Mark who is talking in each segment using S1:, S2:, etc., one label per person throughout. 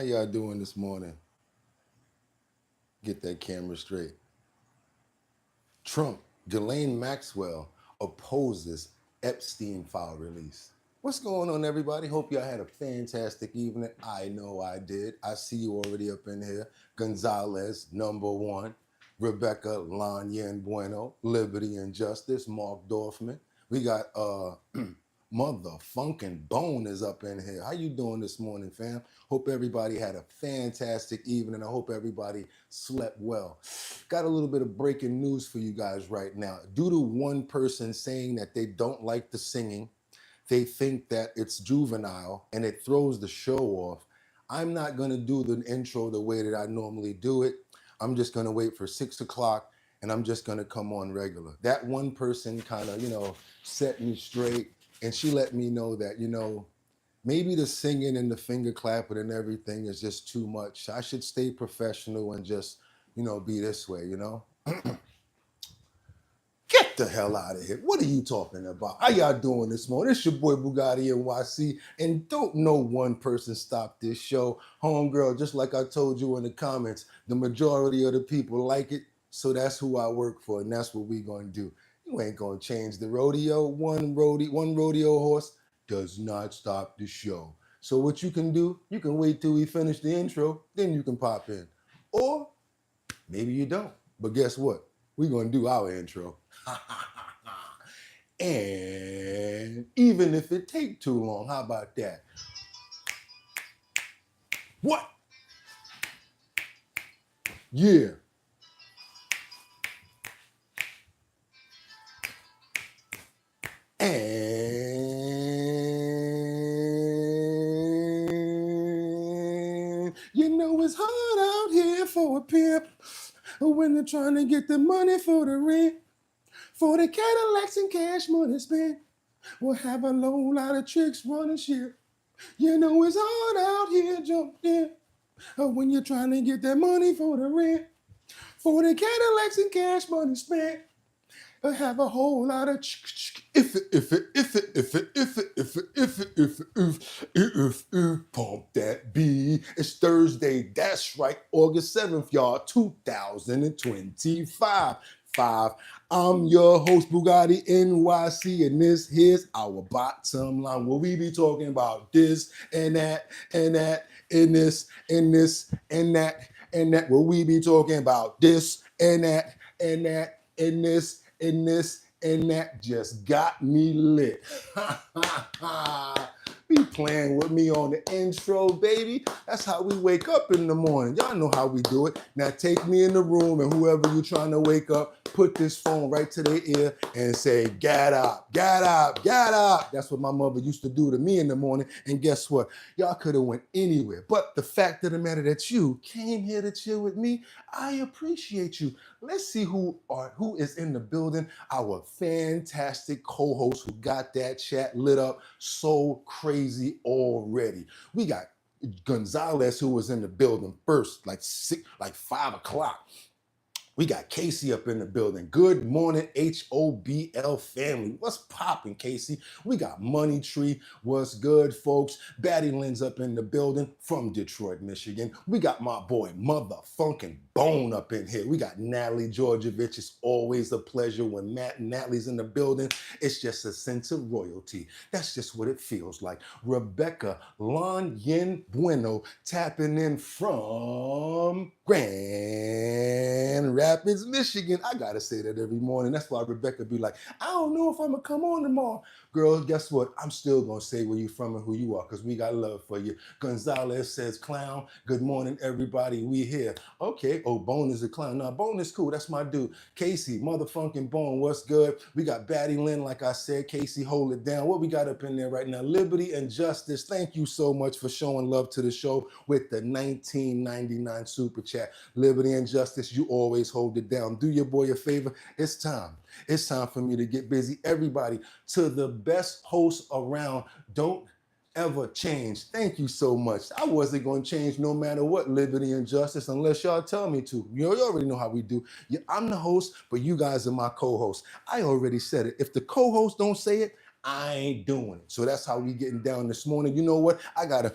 S1: How y'all doing this morning? Get that camera straight. Trump, Ghislaine Maxwell opposes Epstein file release. What's going on, everybody? Hope y'all had a fantastic evening. I know I did. I see you already up in here. Gonzalez, number one. Rebecca Lanyen Bueno, Liberty and Justice, Mark Dorfman. We got motherfunkin' Bone is up in here. How you doing this morning, fam? Hope everybody had a fantastic evening. I hope everybody slept well. Got a little bit of breaking news for you guys right now. Due to one person saying that they don't like the singing, they think that it's juvenile and it throws the show off. I'm not gonna do the intro the way that I normally do it. I'm just gonna wait for 6 o'clock and I'm just gonna come on regular. That one person kind of, set me straight, and she let me know that, maybe the singing and the finger clapping and everything is just too much. I should stay professional and just, be this way. Get the hell out of here. What are you talking about? How y'all doing this morning? It's your boy BOOGOTTINYC, and don't no one person stop this show. Homegirl, just like I told you in the comments, the majority of the people like it, so that's who I work for, and that's what we gonna do. You ain't gonna change the rodeo. One rodeo horse does not stop the show. So what you can do, you can wait till we finish the intro, then you can pop in. Or maybe you don't. But guess what? We're gonna do our intro. And even if it take too long, how about that? What? Yeah. And it's hard out here for a pimp when they're trying to get the money for the rent. For the Cadillacs and cash money spent, we'll have a whole lot of tricks running shit. It's hard out here jumped in when you're trying to get that money for the rent. For the Cadillacs and cash money spent, we'll have a whole lot of if pump that beat. It's Thursday, that's right, August 7th, y'all, 2025. I'm your host, Bugatti NYC, and this here's our bottom line, where we be talking about this and that and that and this and this and that and that, where we be talking about this and that and that and this and this and that. Just got me lit. Be playing with me on the intro, baby. That's how we wake up in the morning. Y'all know how we do it. Now take me in the room, and whoever you're trying to wake up, put this phone right to their ear and say, get up, get up, get up. That's what my mother used to do to me in the morning. And guess what? Y'all could have went anywhere. But the fact of the matter that you came here to chill with me, I appreciate you. Let's see who is in the building. Our fantastic co-host who got that chat lit up so crazy already. We got Gonzalez, who was in the building first, like 5 o'clock. We got Casey up in the building. Good morning, HOBL family. What's popping, Casey? We got Money Tree. What's good, folks? Batty Lynn's up in the building from Detroit, Michigan. We got my boy, motherfunkin' Bone, up in here. We got Natalie Georgievich. It's always a pleasure when Matt and Natalie's in the building. It's just a sense of royalty. That's just what it feels like. Rebecca Lanyen Bueno tapping in from Grand Rapids, Michigan. I gotta say that every morning. That's why Rebecca be like, I don't know if I'm gonna come on tomorrow. Girl, guess what? I'm still gonna say where you from and who you are, because we got love for you. Gonzalez says, clown. Good morning, everybody. We here. Okay. Oh, Bone is a clown. No, Bone is cool. That's my dude. Casey, motherfucking Bone. What's good? We got Batty Lynn, like I said. Casey, hold it down. What we got up in there right now? Liberty and Justice. Thank you so much for showing love to the show with the 1999 super chat. Liberty and Justice, you always hold it down. Do your boy a favor. It's time. It's time for me to get busy. Everybody, to the best host around, don't ever change. Thank you so much. I wasn't going to change no matter what, Liberty and Justice, unless y'all tell me to. You already know how we do. Yeah, I'm the host, but you guys are my co-hosts. I already said it. If the co-host don't say it, I ain't doing it. So that's how we getting down this morning. You know what? I got to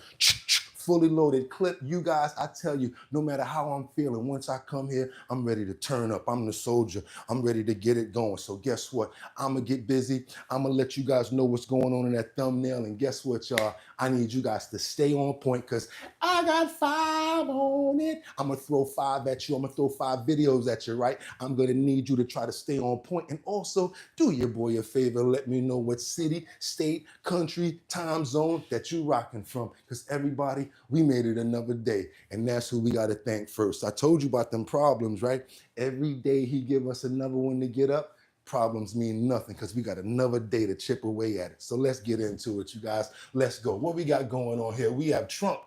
S1: fully loaded clip. You guys, I tell you, no matter how I'm feeling, once I come here, I'm ready to turn up. I'm the soldier. I'm ready to get it going. So guess what? I'm going to get busy. I'm going to let you guys know what's going on in that thumbnail. And guess what, y'all? I need you guys to stay on point because I got 5 on it. I'm going to throw 5 at you. I'm going to throw 5 videos at you, right? I'm going to need you to try to stay on point. And also, do your boy a favor. Let me know what city, state, country, time zone that you rocking from. Because everybody, we made it another day. And that's who we got to thank first. I told you about them problems, right? Every day he give us another one to get up. Problems mean nothing because we got another day to chip away at it. So let's get into it, you guys. Let's go. What we got going on here? We have Trump.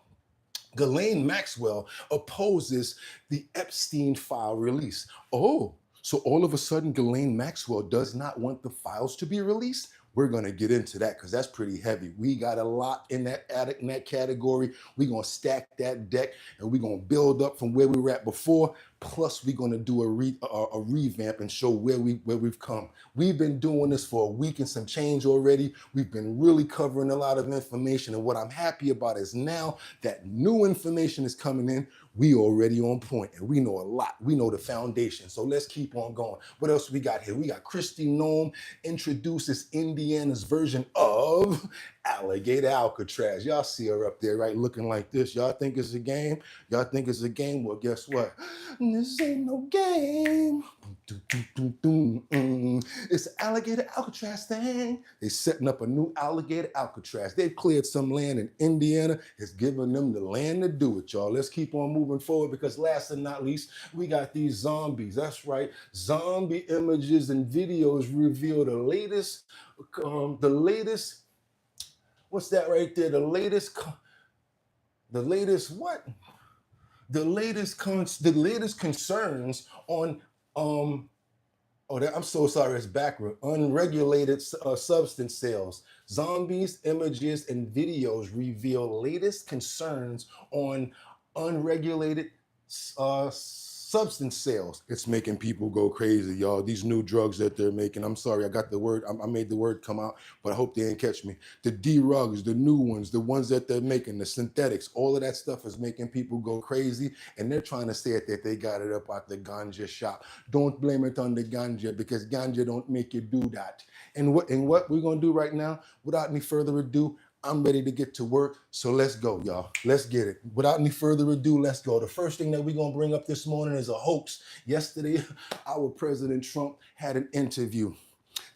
S1: Ghislaine Maxwell opposes the Epstein file release. Oh, so all of a sudden Ghislaine Maxwell does not want the files to be released? We're going to get into that because that's pretty heavy. We got a lot in that category. We're going to stack that deck and we're going to build up from where we were at before. Plus, we're going to do a revamp and show where we've come. We've been doing this for a week and some change already. We've been really covering a lot of information. And what I'm happy about is now that new information is coming in, we already on point and we know a lot. We know the foundation. So let's keep on going. What else we got here? We got Kristi Noem introduces Indiana's version of alligator Alcatraz. Y'all see her up there, right? Looking like this. Y'all think it's a game? Y'all think it's a game? Well, guess what? This ain't no game. It's an alligator Alcatraz thing. They're setting up a new alligator Alcatraz. They've cleared some land in Indiana. It's giving them the land to do it, y'all. Let's keep on moving forward because last and not least, we got these zombies. That's right. Zombie images and videos reveal the latest, what's that right there? The latest what? The latest concerns on I'm so sorry, it's backward. Unregulated substance sales. Zombies, images, and videos reveal latest concerns on unregulated substance sales. It's making people go crazy, y'all. These new drugs that they're making. I'm sorry, I got the word. I made the word come out, but I hope they didn't catch me. The D-rugs, the new ones, the ones that they're making, the synthetics, all of that stuff is making people go crazy, and they're trying to say it that they got it up at the ganja shop. Don't blame it on the ganja because ganja don't make you do that. And what we're gonna do right now, without any further ado, I'm ready to get to work, so let's go, y'all. Let's get it. Without any further ado, let's go. The first thing that we're going to bring up this morning is a hoax. Yesterday, our President Trump had an interview.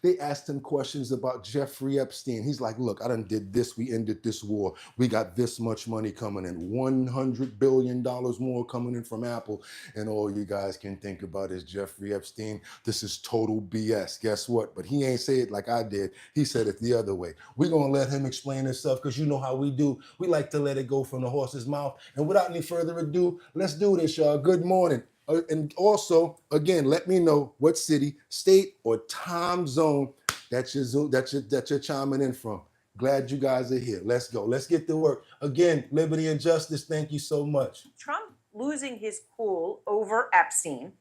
S1: They asked him questions about Giuffre Epstein. He's like, look, I done did this. We ended this war. We got this much money coming in. $100 billion more coming in from Apple. And all you guys can think about is Giuffre Epstein. This is total BS. Guess what? But he ain't say it like I did. He said it the other way. We're going to let him explain this stuff because you know how we do. We like to let it go from the horse's mouth. And without any further ado, let's do this, y'all. Good morning. And also, again, let me know what city, state, or time zone that you're chiming in from. Glad you guys are here. Let's go. Let's get to work. Again, liberty and justice. Thank you so much.
S2: Trump losing his cool over Epstein.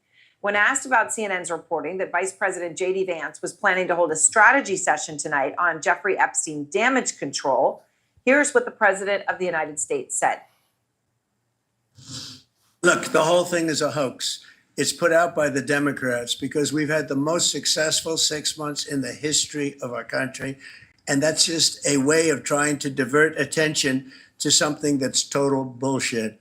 S2: When asked about CNN's reporting that Vice President J.D. Vance was planning to hold a strategy session tonight on Giuffre Epstein damage control, here's what the President of the United States said.
S3: Look, the whole thing is a hoax. It's put out by the Democrats because we've had the most successful 6 months in the history of our country. And that's just a way of trying to divert attention to something that's total bullshit.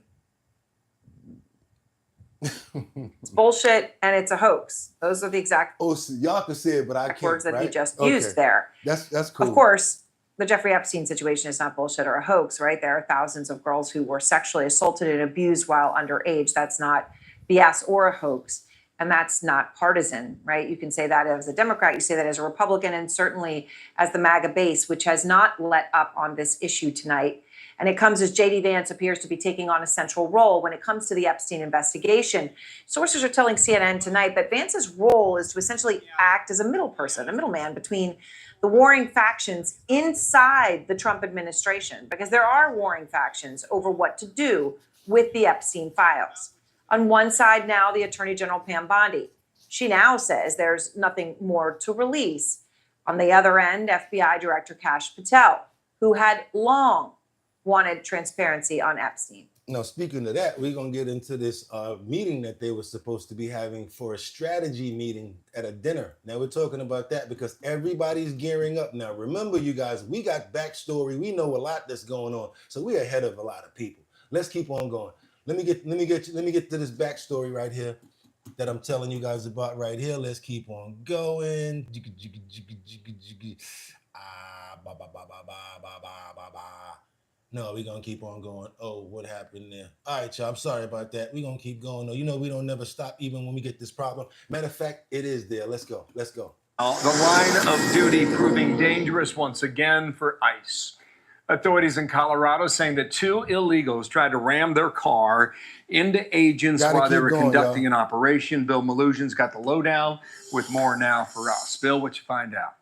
S2: It's bullshit and it's a hoax. Those are the exact
S1: so y'all can say it, but I can't,
S2: words that
S1: right?
S2: he just used there.
S1: That's cool.
S2: Of course, the Giuffre Epstein situation is not bullshit or a hoax, right? There are thousands of girls who were sexually assaulted and abused while underage. That's not BS or a hoax. And that's not partisan, right? You can say that as a Democrat, you say that as a Republican, and certainly as the MAGA base, which has not let up on this issue tonight. And it comes as J.D. Vance appears to be taking on a central role when it comes to the Epstein investigation. Sources are telling CNN tonight that Vance's role is to essentially act as a middleman between the warring factions inside the Trump administration, because there are warring factions over what to do with the Epstein files. On one side now, the Attorney General Pam Bondi. She now says there's nothing more to release. On the other end, FBI Director Kash Patel, who had long wanted transparency on Epstein.
S1: Now, speaking of that, we're going to get into this meeting that they were supposed to be having for a strategy meeting at a dinner. Now, we're talking about that because everybody's gearing up. Now, remember, you guys, we got backstory. We know a lot that's going on. So we're ahead of a lot of people. Let's keep on going. Let me get to this backstory right here that I'm telling you guys about right here. Let's keep on going. No, we're going to keep on going. Oh, what happened there? All right, y'all. I'm sorry about that. We're going to keep going. You know, we don't never stop even when we get this problem. Matter of fact, it is there. Let's go. Let's go.
S4: The line of duty proving dangerous once again for ICE. Authorities in Colorado saying that 2 illegals tried to ram their car into agents while they were conducting an operation. Bill Malusian's got the lowdown with more now for us. Bill, what you find out?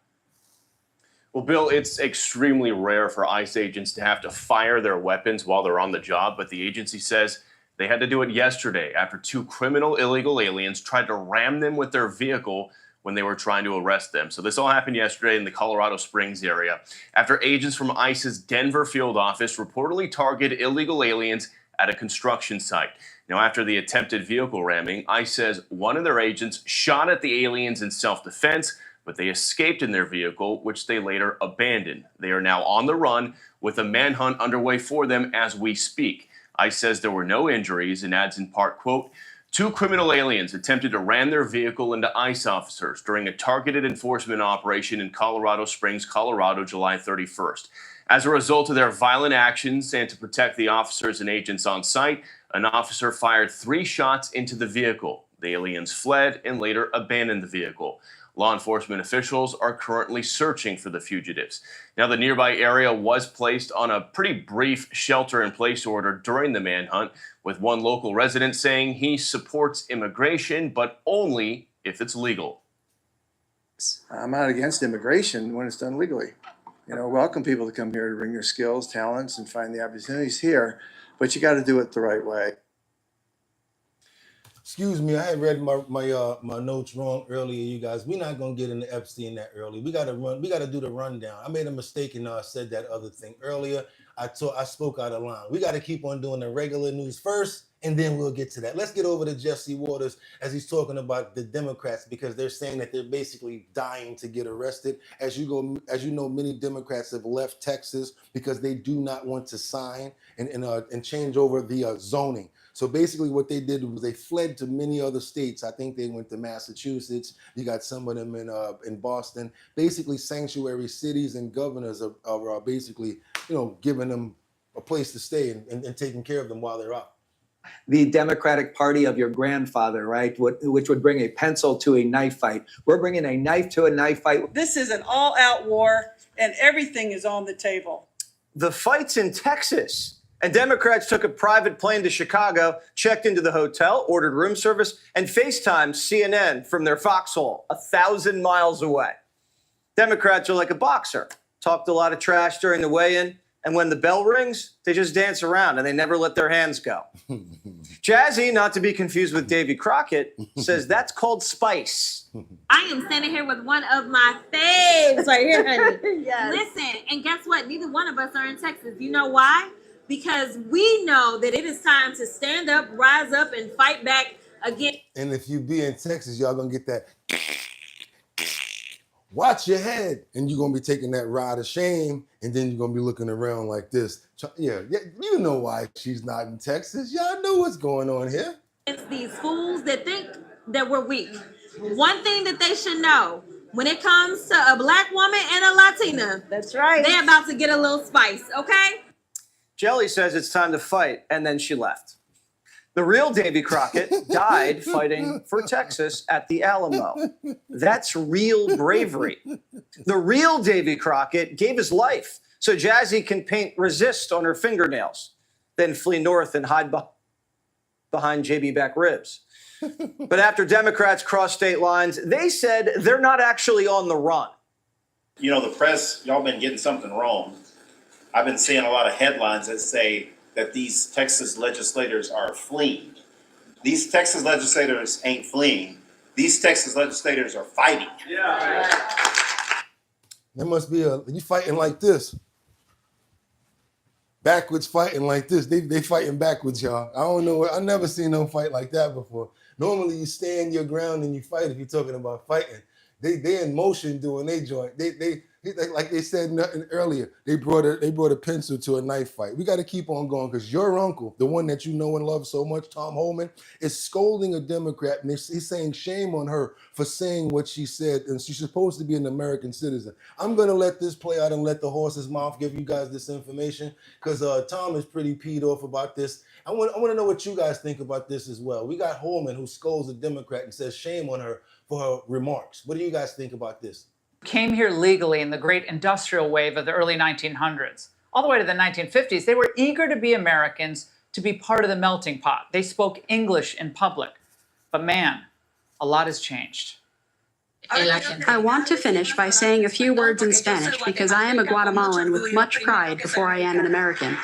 S5: Well, Bill, it's extremely rare for ICE agents to have to fire their weapons while they're on the job, but the agency says they had to do it yesterday after 2 criminal illegal aliens tried to ram them with their vehicle when they were trying to arrest them. So this all happened yesterday in the Colorado Springs area after agents from ICE's Denver field office reportedly targeted illegal aliens at a construction site. Now, after the attempted vehicle ramming, ICE says one of their agents shot at the aliens in self-defense, but they escaped in their vehicle, which they later abandoned. They are now on the run with a manhunt underway for them as we speak. ICE says there were no injuries and adds in part, quote, 2 criminal aliens attempted to ram their vehicle into ICE officers during a targeted enforcement operation in Colorado Springs, Colorado, July 31st. As a result of their violent actions and to protect the officers and agents on site, an officer fired 3 shots into the vehicle. The aliens fled and later abandoned the vehicle. Law enforcement officials are currently searching for the fugitives. Now, the nearby area was placed on a pretty brief shelter-in-place order during the manhunt, with one local resident saying he supports immigration, but only if it's legal.
S6: I'm not against immigration when it's done legally. You know, welcome people to come here to bring their skills, talents, and find the opportunities here, but you got to do it the right way.
S1: Excuse me, I had read my notes wrong earlier, you guys. We're not gonna get into Epstein that early. We gotta do the rundown. I made a mistake and I said that other thing earlier. I spoke out of line. We gotta keep on doing the regular news first, and then we'll get to that. Let's get over to Jesse Waters as he's talking about the Democrats, because they're saying that they're basically dying to get arrested. As you know, many Democrats have left Texas because they do not want to sign and change over the zoning. So basically what they did was they fled to many other states. I think they went to Massachusetts. You got some of them in Boston. Basically, sanctuary cities and governors are basically, you know, giving them a place to stay and taking care of them while they're out.
S7: The Democratic Party of your grandfather, right, which would bring a pencil to a knife fight. We're bringing a knife to a knife fight.
S8: This is an all-out war, and everything is on the table.
S9: The fight's in Texas. And Democrats took a private plane to Chicago, checked into the hotel, ordered room service, and FaceTimed CNN from their foxhole 1,000 miles away. Democrats are like a boxer, talked a lot of trash during the weigh-in, and when the bell rings, they just dance around and they never let their hands go. Jazzy, not to be confused with Davy Crockett, says that's called spice.
S10: I am standing here with one of my faves right here, honey.
S8: Yes.
S10: Listen, and guess what? Neither one of us are in Texas. You know why? Because we know that it is time to stand up, rise up, and fight back again.
S1: And if you be in Texas, y'all gonna get that. Watch your head, and you're gonna be taking that ride of shame, and then you're gonna be looking around like this. Yeah, you know why she's not in Texas. Y'all know what's going on here.
S10: It's these fools that think that we're weak. One thing that they should know, when it comes to a Black woman and a Latina,
S8: That's right.
S10: they're about to get a little spice, okay?
S9: Jelly says it's time to fight, and then she left. The real Davy Crockett died fighting for Texas at the Alamo. That's real bravery. The real Davy Crockett gave his life so Jazzy can paint resist on her fingernails, then flee north and hide behind JB back ribs. But after Democrats crossed state lines, they said they're not actually on the run.
S11: You know, the press, y'all been getting something wrong. I've been seeing a lot of headlines that say that these Texas legislators are fleeing. These Texas legislators ain't fleeing. These Texas legislators are fighting.
S9: Yeah. Right.
S1: There must be you fighting like this. backwards fighting like this. They fighting backwards, y'all. I don't know. I never seen them fight like that before. Normally you stand your ground and you fight if you're talking about fighting. They in motion doing they joint. Like they said nothing earlier. They brought a pencil to a knife fight. We got to keep on going because your uncle, the one that you know and love so much, Tom Homan, is scolding a Democrat and he's saying shame on her for saying what she said, and she's supposed to be an American citizen. I'm gonna let this play out and let the horse's mouth give you guys this information because Tom is pretty peed off about this. I want to know what you guys think about this as well. We got Homan who scolds a Democrat and says shame on her for her remarks. What do you guys think about this?
S12: Came here legally in the great industrial wave of the early 1900s. All the way to the 1950s, they were eager to be Americans, to be part of the melting pot. They spoke English in public. But man, a lot has changed.
S13: I want to finish by saying a few words in Spanish because I am a Guatemalan with much pride before I am an American.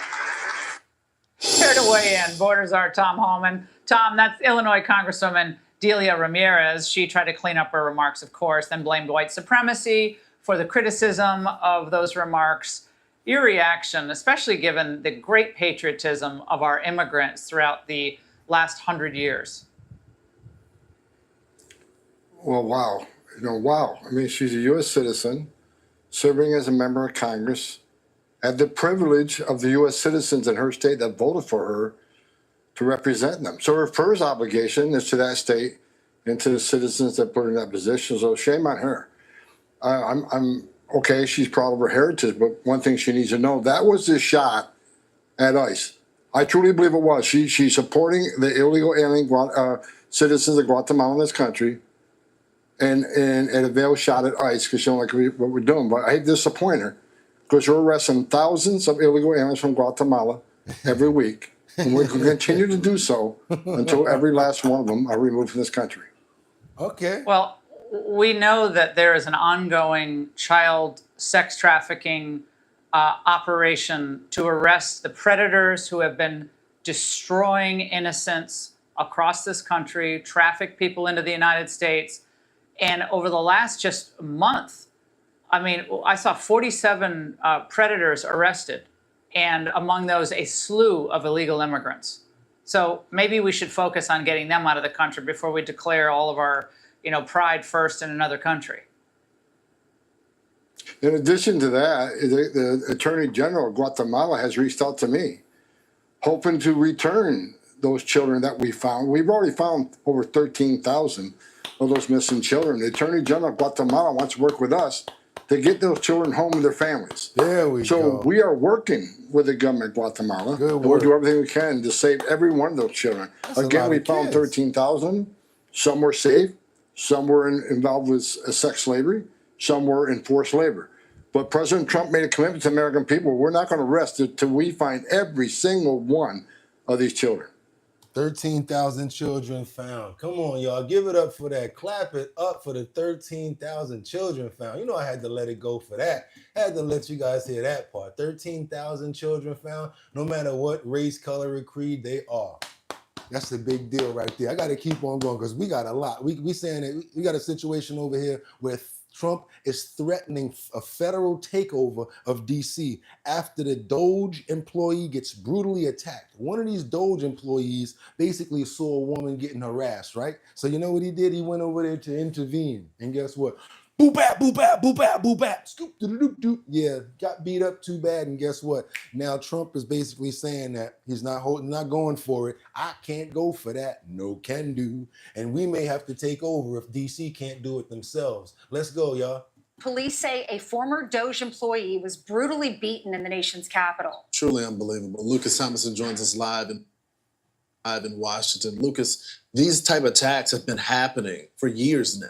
S12: Here to weigh in, Borders Czar Tom Homan. Tom, that's Illinois Congresswoman Delia Ramirez. She tried to clean up her remarks, of course, then blamed white supremacy for the criticism of those remarks. Your reaction, especially given the great patriotism of our immigrants throughout the last 100 years.
S14: Well, wow. Wow. I mean, she's a U.S. citizen, serving as a member of Congress, had the privilege of the U.S. citizens in her state that voted for her to represent them. So her first obligation is to that state and to the citizens that put her in that position. So shame on her. I'm okay, she's proud of her heritage, but one thing she needs to know, that was the shot at ICE. I truly believe it was. She's supporting the illegal alien citizens of Guatemala in this country and a veiled shot at ICE because she don't like what we're doing. But I hate to disappoint her because we're arresting thousands of illegal aliens from Guatemala every week. And we can continue to do so until every last one of them are removed from this country.
S1: Okay.
S12: Well, we know that there is an ongoing child sex trafficking operation to arrest the predators who have been destroying innocents across this country, traffic people into the United States. And over the last just month, I mean, I saw 47 predators arrested, and among those, a slew of illegal immigrants. So maybe we should focus on getting them out of the country before we declare all of our, pride first in another country.
S14: In addition to that, the Attorney General of Guatemala has reached out to me, hoping to return those children that we found. We've already found over 13,000 of those missing children. The Attorney General of Guatemala wants to work with us to get those children home to their families.
S1: There we go.
S14: So we are working with the government of Guatemala.
S1: Good
S14: and
S1: work.
S14: we'll do everything we can to save every one of those children.
S1: That's a
S14: Again,
S1: lot
S14: we
S1: of
S14: found
S1: kids.
S14: 13,000. Some were safe. Some were involved with sex slavery. Some were in forced labor. But President Trump made a commitment to American people. We're not going to rest until we find every single one of these children.
S1: 13,000 children found. Come on, y'all. Give it up for that. Clap it up for the 13,000 children found. I had to let it go for that. Had to let you guys hear that part. 13,000 children found, no matter what race, color, or creed they are. That's a big deal right there. I got to keep on going because we got a lot. We saying that we got a situation over here where Trump is threatening a federal takeover of D.C. after the Doge employee gets brutally attacked. One of these Doge employees basically saw a woman getting harassed, right? So you know what he did? He went over there to intervene. And guess what? Boop bap, boop bap, boop bap, boop bap. Scoop, doo doo doo. Yeah, got beat up too bad. And guess what? Now Trump is basically saying that he's not going for it. I can't go for that. No can do. And we may have to take over if DC can't do it themselves. Let's go, y'all.
S15: Police say a former Doge employee was brutally beaten in the nation's capital.
S16: Truly unbelievable. Lucas Thomason joins us live in Washington. Lucas, these type of attacks have been happening for years now.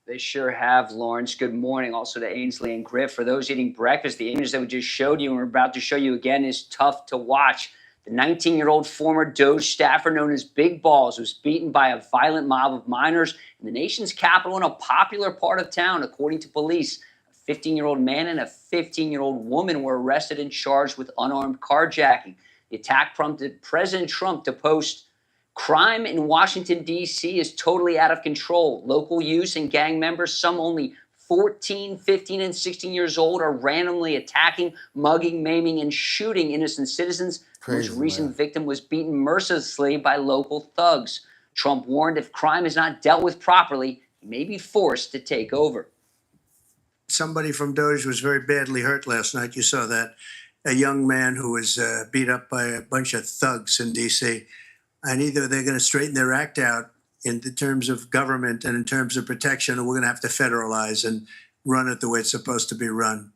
S17: They sure have, Lawrence. Good morning also to Ainsley and Griff. For those eating breakfast, the image that we just showed you and we're about to show you again is tough to watch. The 19-year-old former Doge staffer known as Big Balls was beaten by a violent mob of minors in the nation's capital in a popular part of town, according to police. A 15-year-old man and a 15-year-old woman were arrested and charged with unarmed carjacking. The attack prompted President Trump to post, "Crime in Washington, D.C. is totally out of control. Local youths and gang members, some only 14, 15, and 16 years old are randomly attacking, mugging, maiming, and shooting innocent citizens. The most recent victim was beaten mercilessly by local thugs. Trump warned if crime is not dealt with properly, he may be forced to take over.
S3: Somebody from Doge was very badly hurt last night. You saw that. A young man who was beat up by a bunch of thugs in D.C. And either they're going to straighten their act out in terms of government and in terms of protection, or we're going to have to federalize and run it the way it's supposed to be run.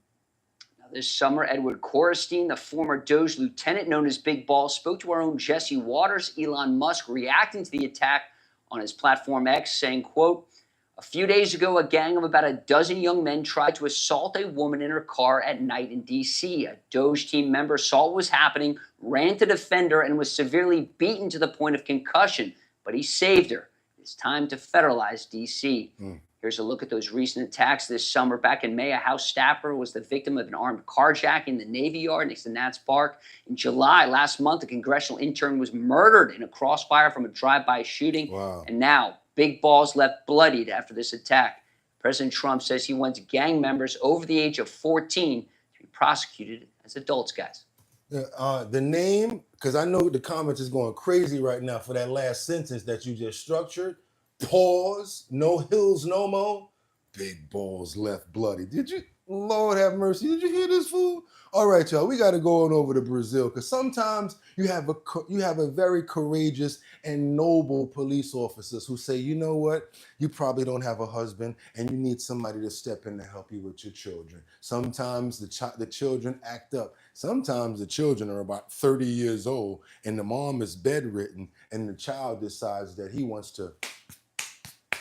S17: Now, this summer, Edward Korestein, the former Doge lieutenant known as Big Ball, spoke to our own Jesse Waters. Elon Musk reacting to the attack on his platform X, saying, quote, "A few days ago, a gang of about a dozen young men tried to assault a woman in her car at night in D.C. A Doge team member saw what was happening, ran to defend her, and was severely beaten to the point of concussion. But he saved her. It's time to federalize D.C." Here's a look at those recent attacks this summer. Back in May, a House staffer was the victim of an armed carjacking in the Navy Yard next to Nats Park. In July, last month, a congressional intern was murdered in a crossfire from a drive-by shooting.
S1: Wow.
S17: And now, Big Balls left bloodied after this attack. President Trump says he wants gang members over the age of 14 to be prosecuted as adults, guys.
S1: The name, because I know the comments is going crazy right now for that last sentence that you just structured. Pause, no hills no more. Big Balls left bloody. Did you, Lord have mercy, did you hear this fool? All right, y'all, we got to go on over to Brazil, because sometimes you have a very courageous and noble police officers who say, you know what, you probably don't have a husband and you need somebody to step in to help you with your children. Sometimes the children act up. Sometimes the children are about 30 years old and the mom is bedridden and the child decides that he wants to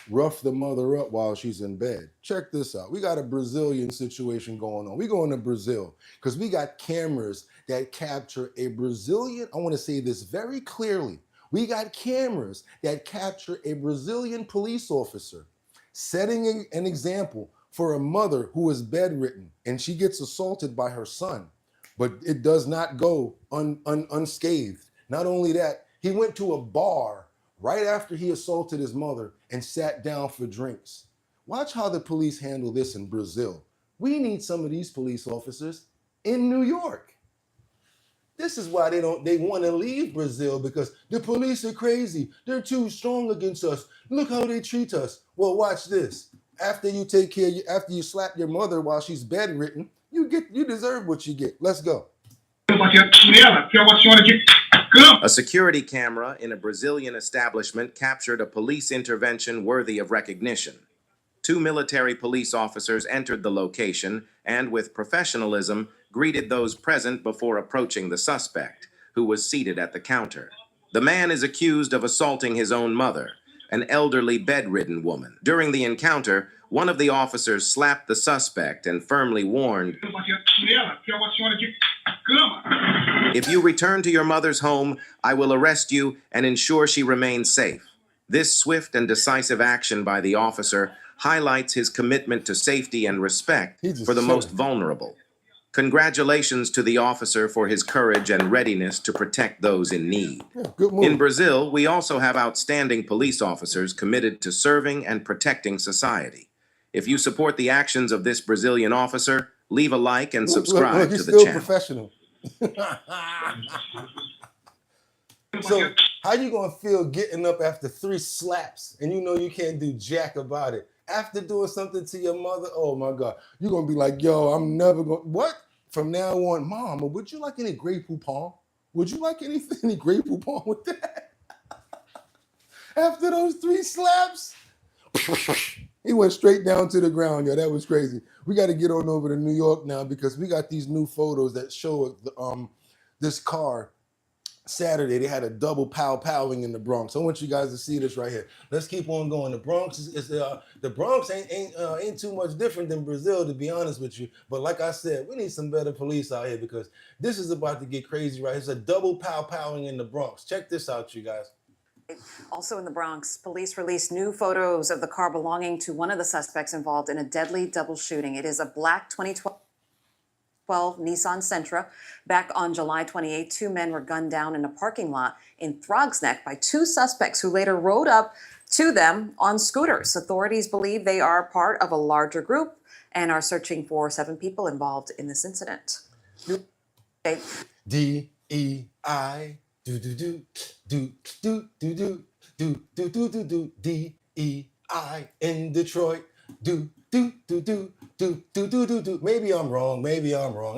S1: rough the mother up while she's in bed. Check this out. We got a Brazilian situation going on. We're going to Brazil because we got cameras that capture a Brazilian, I want to say this very clearly. We got cameras that capture a Brazilian police officer setting an example for a mother who is bedridden and she gets assaulted by her son, but it does not go unscathed. Not only that, he went to a bar right after he assaulted his mother and sat down for drinks. Watch how the police handle this in Brazil. We need some of these police officers in New York. This is why they want to leave Brazil, because the police are crazy. They're too strong against us. Look how they treat us. Well, watch this. After you after you slap your mother while she's bedridden, you deserve what you get. Let's go.
S18: A security camera in a Brazilian establishment captured a police intervention worthy of recognition. 2 military police officers entered the location and, with professionalism, greeted those present before approaching the suspect, who was seated at the counter. The man is accused of assaulting his own mother, an elderly bedridden woman. During the encounter, one of the officers slapped the suspect and firmly warned, "If you return to your mother's home, I will arrest you and ensure she remains safe." This swift and decisive action by the officer highlights his commitment to safety and respect for the most vulnerable. Congratulations to the officer for his courage and readiness to protect those in need. In Brazil, we also have outstanding police officers committed to serving and protecting society. If you support the actions of this Brazilian officer, leave a like and subscribe to the channel.
S1: Professional. So how you gonna feel getting up after 3 slaps and you know you can't do jack about it? After doing something to your mother, oh my God, you're gonna be like, yo, I'm never gonna, what? From now on, Mama, would you like any Grey Poupon? Would you like any Grey Poupon with that? After those 3 slaps, he went straight down to the ground, yo. That was crazy. We got to get on over to New York now because we got these new photos that show this car. Saturday, they had a double pow-powing in the Bronx. I want you guys to see this right here. Let's keep on going. The Bronx the Bronx ain't too much different than Brazil, to be honest with you. But like I said, we need some better police out here because this is about to get crazy, right? It's a double pow-powing in the Bronx. Check this out, you guys.
S19: Also in the Bronx, police released new photos of the car belonging to one of the suspects involved in a deadly double shooting. It is a black 2012 Nissan Sentra. Back on July 28, 2 men were gunned down in a parking lot in Throgsneck by 2 suspects who later rode up to them on scooters. Authorities believe they are part of a larger group and are searching for 7 people involved in this incident. Okay.
S1: D-E-I, do-do-do, do-do-do-do, do-do-do-do-do, D-E-I in Detroit, do-do-do-do-do-do-do-do. Maybe I'm wrong,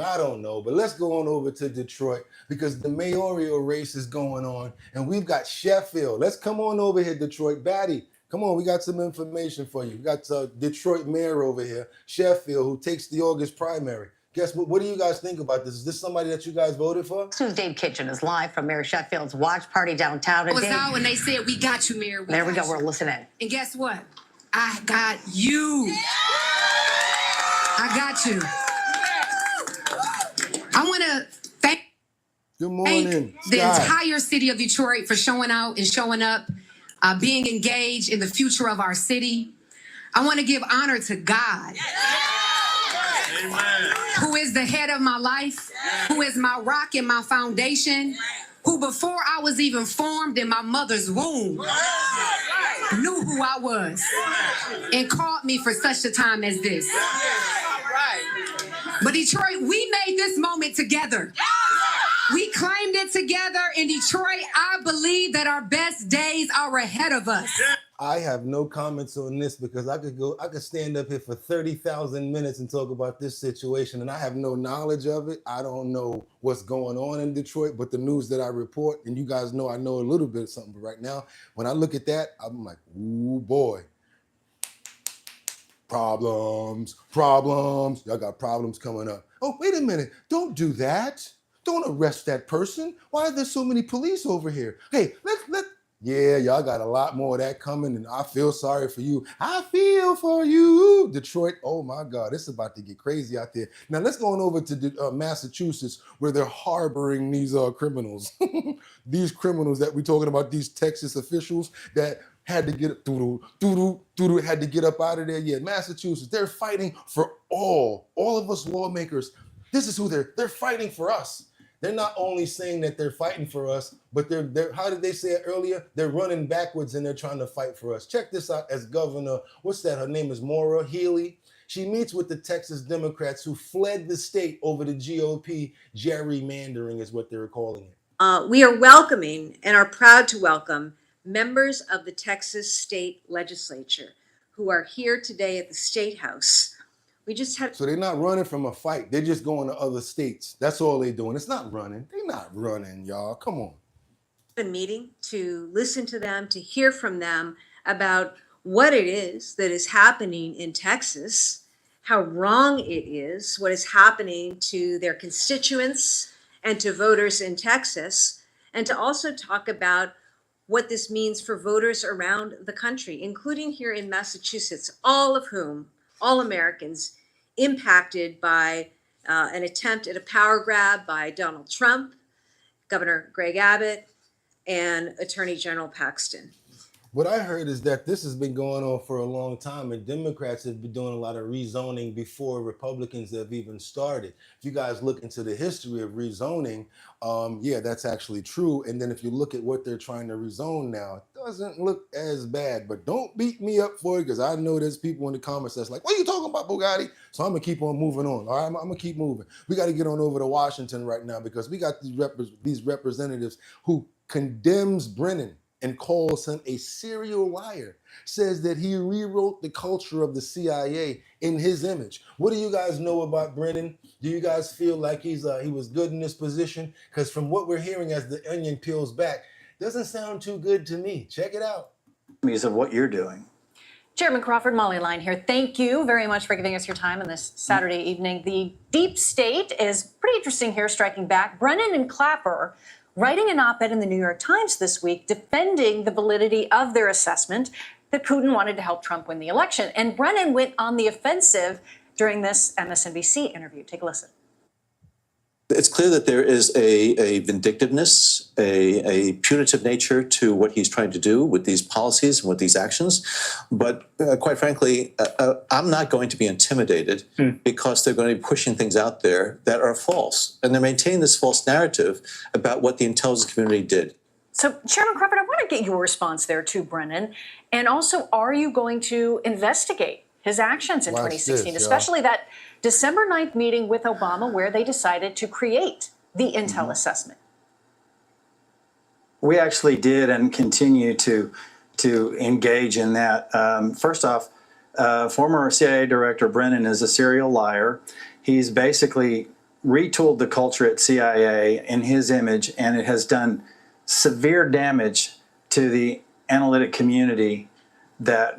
S1: I don't know, but let's go on over to Detroit because the mayoral race is going on and we've got Sheffield. Let's come on over here, Detroit. Batty, come on, we got some information for you. We got Detroit mayor over here, Sheffield, who takes the August primary. Guess what? What do you guys think about this? Is this somebody that you guys voted for?
S20: This is Dave Kitchen is live from Mayor Sheffield's watch party downtown.
S21: I was out when they said, "We got you, Mayor."
S20: There we go. We're listening.
S21: And guess what? I got you. I got you. I want to thank
S1: Good morning,
S21: the
S1: Scott.
S21: entire city of Detroit for showing out and showing up, being engaged in the future of our city. I want to give honor to God. Who is the head of my life, who is my rock and my foundation, who before I was even formed in my mother's womb knew who I was and called me for such a time as this. But Detroit, we made this moment together. We claimed it together in Detroit. I believe that our best days are ahead of us.
S1: I have no comments on this because I could stand up here for 30,000 minutes and talk about this situation, and I have no knowledge of it. I don't know what's going on in Detroit, but the news that I report, and you guys know I know a little bit of something, but right now, when I look at that, I'm like, ooh boy. Problems. Y'all got problems coming up. Oh, wait a minute. Don't do that. Don't arrest that person. Why are there so many police over here? Hey, yeah, y'all got a lot more of that coming, and I feel sorry for you. I feel for you, Detroit. Oh my God, it's about to get crazy out there. Now let's go on over to Massachusetts, where they're harboring these criminals. These criminals that we're talking about, these Texas officials that had to get had to get up out of there. Yeah, Massachusetts, they're fighting for all of us lawmakers. This is who they're fighting for us. They're not only saying that they're fighting for us, but they're how did they say it earlier? They're running backwards and they're trying to fight for us. Check this out as Governor, what's that? Her name is Maura Healey. She meets with the Texas Democrats who fled the state over the GOP gerrymandering is what they're calling it.
S22: We are welcoming and are proud to welcome members of the Texas State Legislature who are here today at the State House. We just had.
S1: So they're not running from a fight. They're just going to other states. That's all they're doing. It's not running. They're not running, y'all. Come on.
S22: A meeting to listen to them, to hear from them about what it is that is happening in Texas, how wrong it is, what is happening to their constituents and to voters in Texas, and to also talk about what this means for voters around the country, including here in Massachusetts, all of whom, all Americans, impacted by an attempt at a power grab by Donald Trump, Governor Greg Abbott, and Attorney General Paxton.
S1: What I heard is that this has been going on for a long time, and Democrats have been doing a lot of rezoning before Republicans have even started. If you guys look into the history of rezoning, yeah, that's actually true. And then if you look at what they're trying to rezone now, it doesn't look as bad. But don't beat me up for it, because I know there's people in the comments that's like, what are you talking about, Bugatti? So I'm going to keep on moving on. All right, I'm going to keep moving. We got to get on over to Washington right now, because we got these representatives who condemns Brennan and calls him a serial liar, says that he rewrote the culture of the CIA in his image. What do you guys know about Brennan? Do you guys feel like he was good in this position? Because from what we're hearing as the onion peels back, doesn't sound too good to me. Check it out.
S7: Of what you're doing.
S15: Chairman Crawford, Molly Line here. Thank you very much for giving us your time on this Saturday evening. The deep state is pretty interesting here, striking back. Brennan and Clapper writing an op-ed in the New York Times this week defending the validity of their assessment that Putin wanted to help Trump win the election. And Brennan went on the offensive during this MSNBC interview. Take a listen.
S23: It's clear that there is a vindictiveness, a punitive nature to what he's trying to do with these policies and with these actions. But quite frankly, I'm not going to be intimidated because they're going to be pushing things out there that are false. And they're maintaining this false narrative about what the intelligence community did.
S15: So, Chairman Crawford, I want to get your response there to Brennan. And also, are you going to investigate his actions in
S1: Watch
S15: 2016,
S1: this, y'all.
S15: especially that December 9th meeting with Obama where they decided to create the Intel assessment.
S2: We actually did and continue to engage in that. First off, former CIA director Brennan is a serial liar. He's basically retooled the culture at CIA in his image, and it has done severe damage to the analytic community that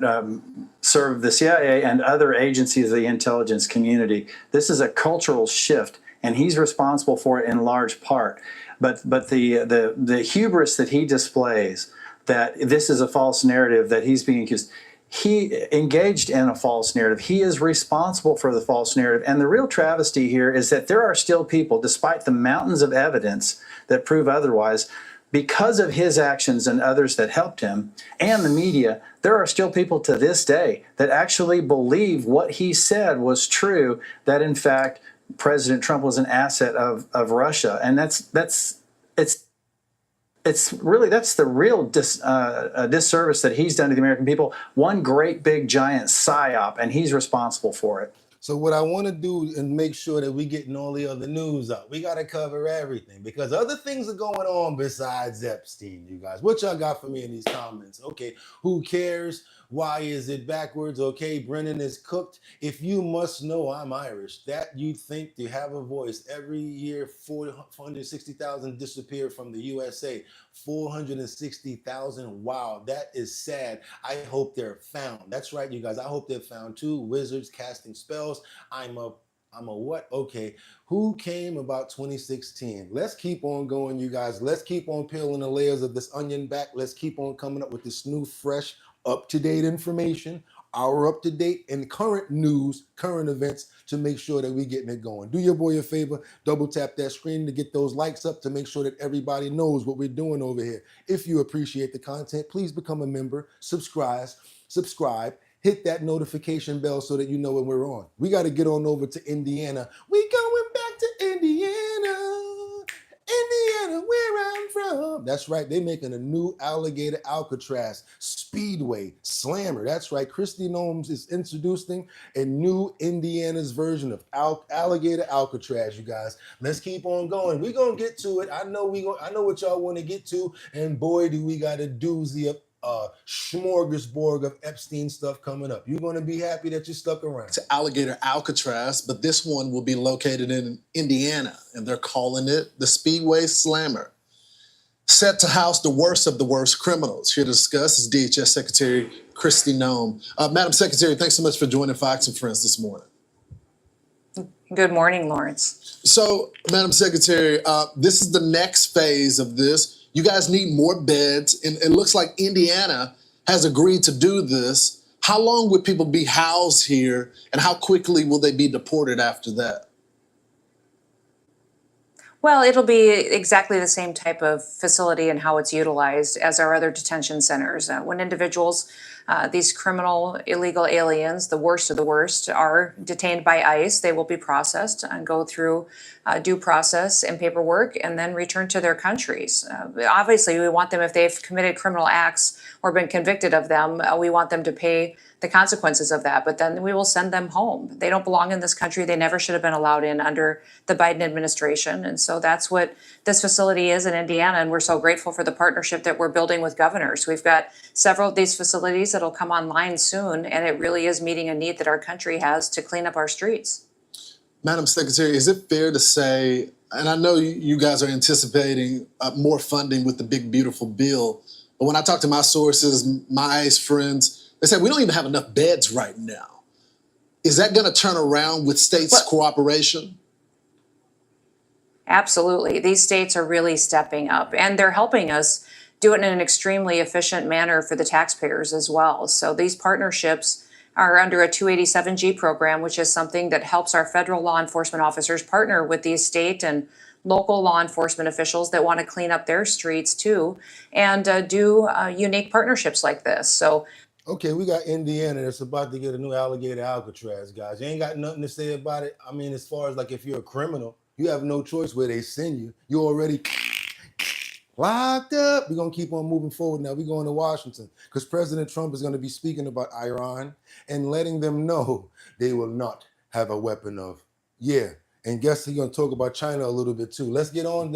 S2: serve the CIA and other agencies of the intelligence community. This is a cultural shift, and he's responsible for it in large part. But the hubris that he displays, that this is a false narrative, that he's being accused, he engaged in a false narrative. He is responsible for the false narrative. And the real travesty here is that there are still people, despite the mountains of evidence that prove otherwise, because of his actions and others that helped him and the media, there are still people to this day that actually believe what he said was true, that in fact President Trump was an asset of Russia. And that's the real disservice that he's done to the American people. One great big giant psyop, and he's responsible for it.
S1: So what I want to do and make sure that we getting all the other news out. We got to cover everything because other things are going on besides Epstein, you guys. What y'all got for me in these comments? Okay, who cares? Why is it backwards? Okay, Brennan is cooked. If you must know, I'm Irish. That you think to have a voice. Every year, 460,000 disappear from the USA. 460,000. Wow, that is sad. I hope they're found. That's right, you guys. I hope they're found too. Wizards casting spells. I'm a what? Okay. Who came about 2016? Let's keep on going, you guys. Let's keep on peeling the layers of this onion back. Let's keep on coming up with this new, fresh, up-to-date information, our up-to-date and current news, current events to make sure that we're getting it going. Do your boy a favor, double tap that screen to get those likes up to make sure that everybody knows what we're doing over here. If you appreciate the content, please become a member, subscribe, hit that notification bell so that you know when we're on. We got to get on over to Indiana. We going back to Indiana, where I'm from. That's right, they're making a new alligator Alcatraz Speedway Slammer. That's right, Christy Gnomes is introducing a new Indiana's version of alligator Alcatraz, you guys. Let's keep on going. We're going to get to it. I know what y'all want to get to, and boy, do we got a doozy of smorgasbord of Epstein stuff coming up. You're going to be happy that you stuck around.
S16: To alligator Alcatraz, but this one will be located in Indiana, and they're calling it the Speedway Slammer. Set to house the worst of the worst criminals. Here to discuss is DHS Secretary Kristi Noem. Madam Secretary, thanks so much for joining Fox and Friends this morning.
S8: Good morning, Lawrence.
S16: So, Madam Secretary, this is the next phase of this. You guys need more beds, and it looks like Indiana has agreed to do this. How long would people be housed here, and how quickly will they be deported after that?
S8: Well, it'll be exactly the same type of facility and how it's utilized as our other detention centers. When individuals, these criminal illegal aliens, the worst of the worst, are detained by ICE, they will be processed and go through due process and paperwork and then return to their countries. Obviously, we want them, if they've committed criminal acts or been convicted of them, we want them to pay the consequences of that, but then we will send them home. They don't belong in this country. They never should have been allowed in under the Biden administration. And so that's what this facility is in Indiana. And we're so grateful for the partnership that we're building with governors. We've got several of these facilities that'll come online soon, and it really is meeting a need that our country has to clean up our streets.
S16: Madam Secretary, is it fair to say, and I know you guys are anticipating more funding with the big, beautiful bill, but when I talk to my sources, my ICE friends, they said we don't even have enough beds right now. Is that going to turn around with states' cooperation?
S8: Absolutely. These states are really stepping up, and they're helping us do it in an extremely efficient manner for the taxpayers as well. So these partnerships are under a 287G program, which is something that helps our federal law enforcement officers partner with these state and local law enforcement officials that want to clean up their streets too, and do unique partnerships like this. So.
S1: Okay, we got Indiana that's about to get a new alligator Alcatraz, guys. You ain't got nothing to say about it. I mean, as far as like if you're a criminal, you have no choice where they send you. You already Locked up. We're going to keep on moving forward now. We're going to Washington because President Trump is going to be speaking about Iran and letting them know they will not have a weapon of, and guess he's going to talk about China a little bit too. Let's get on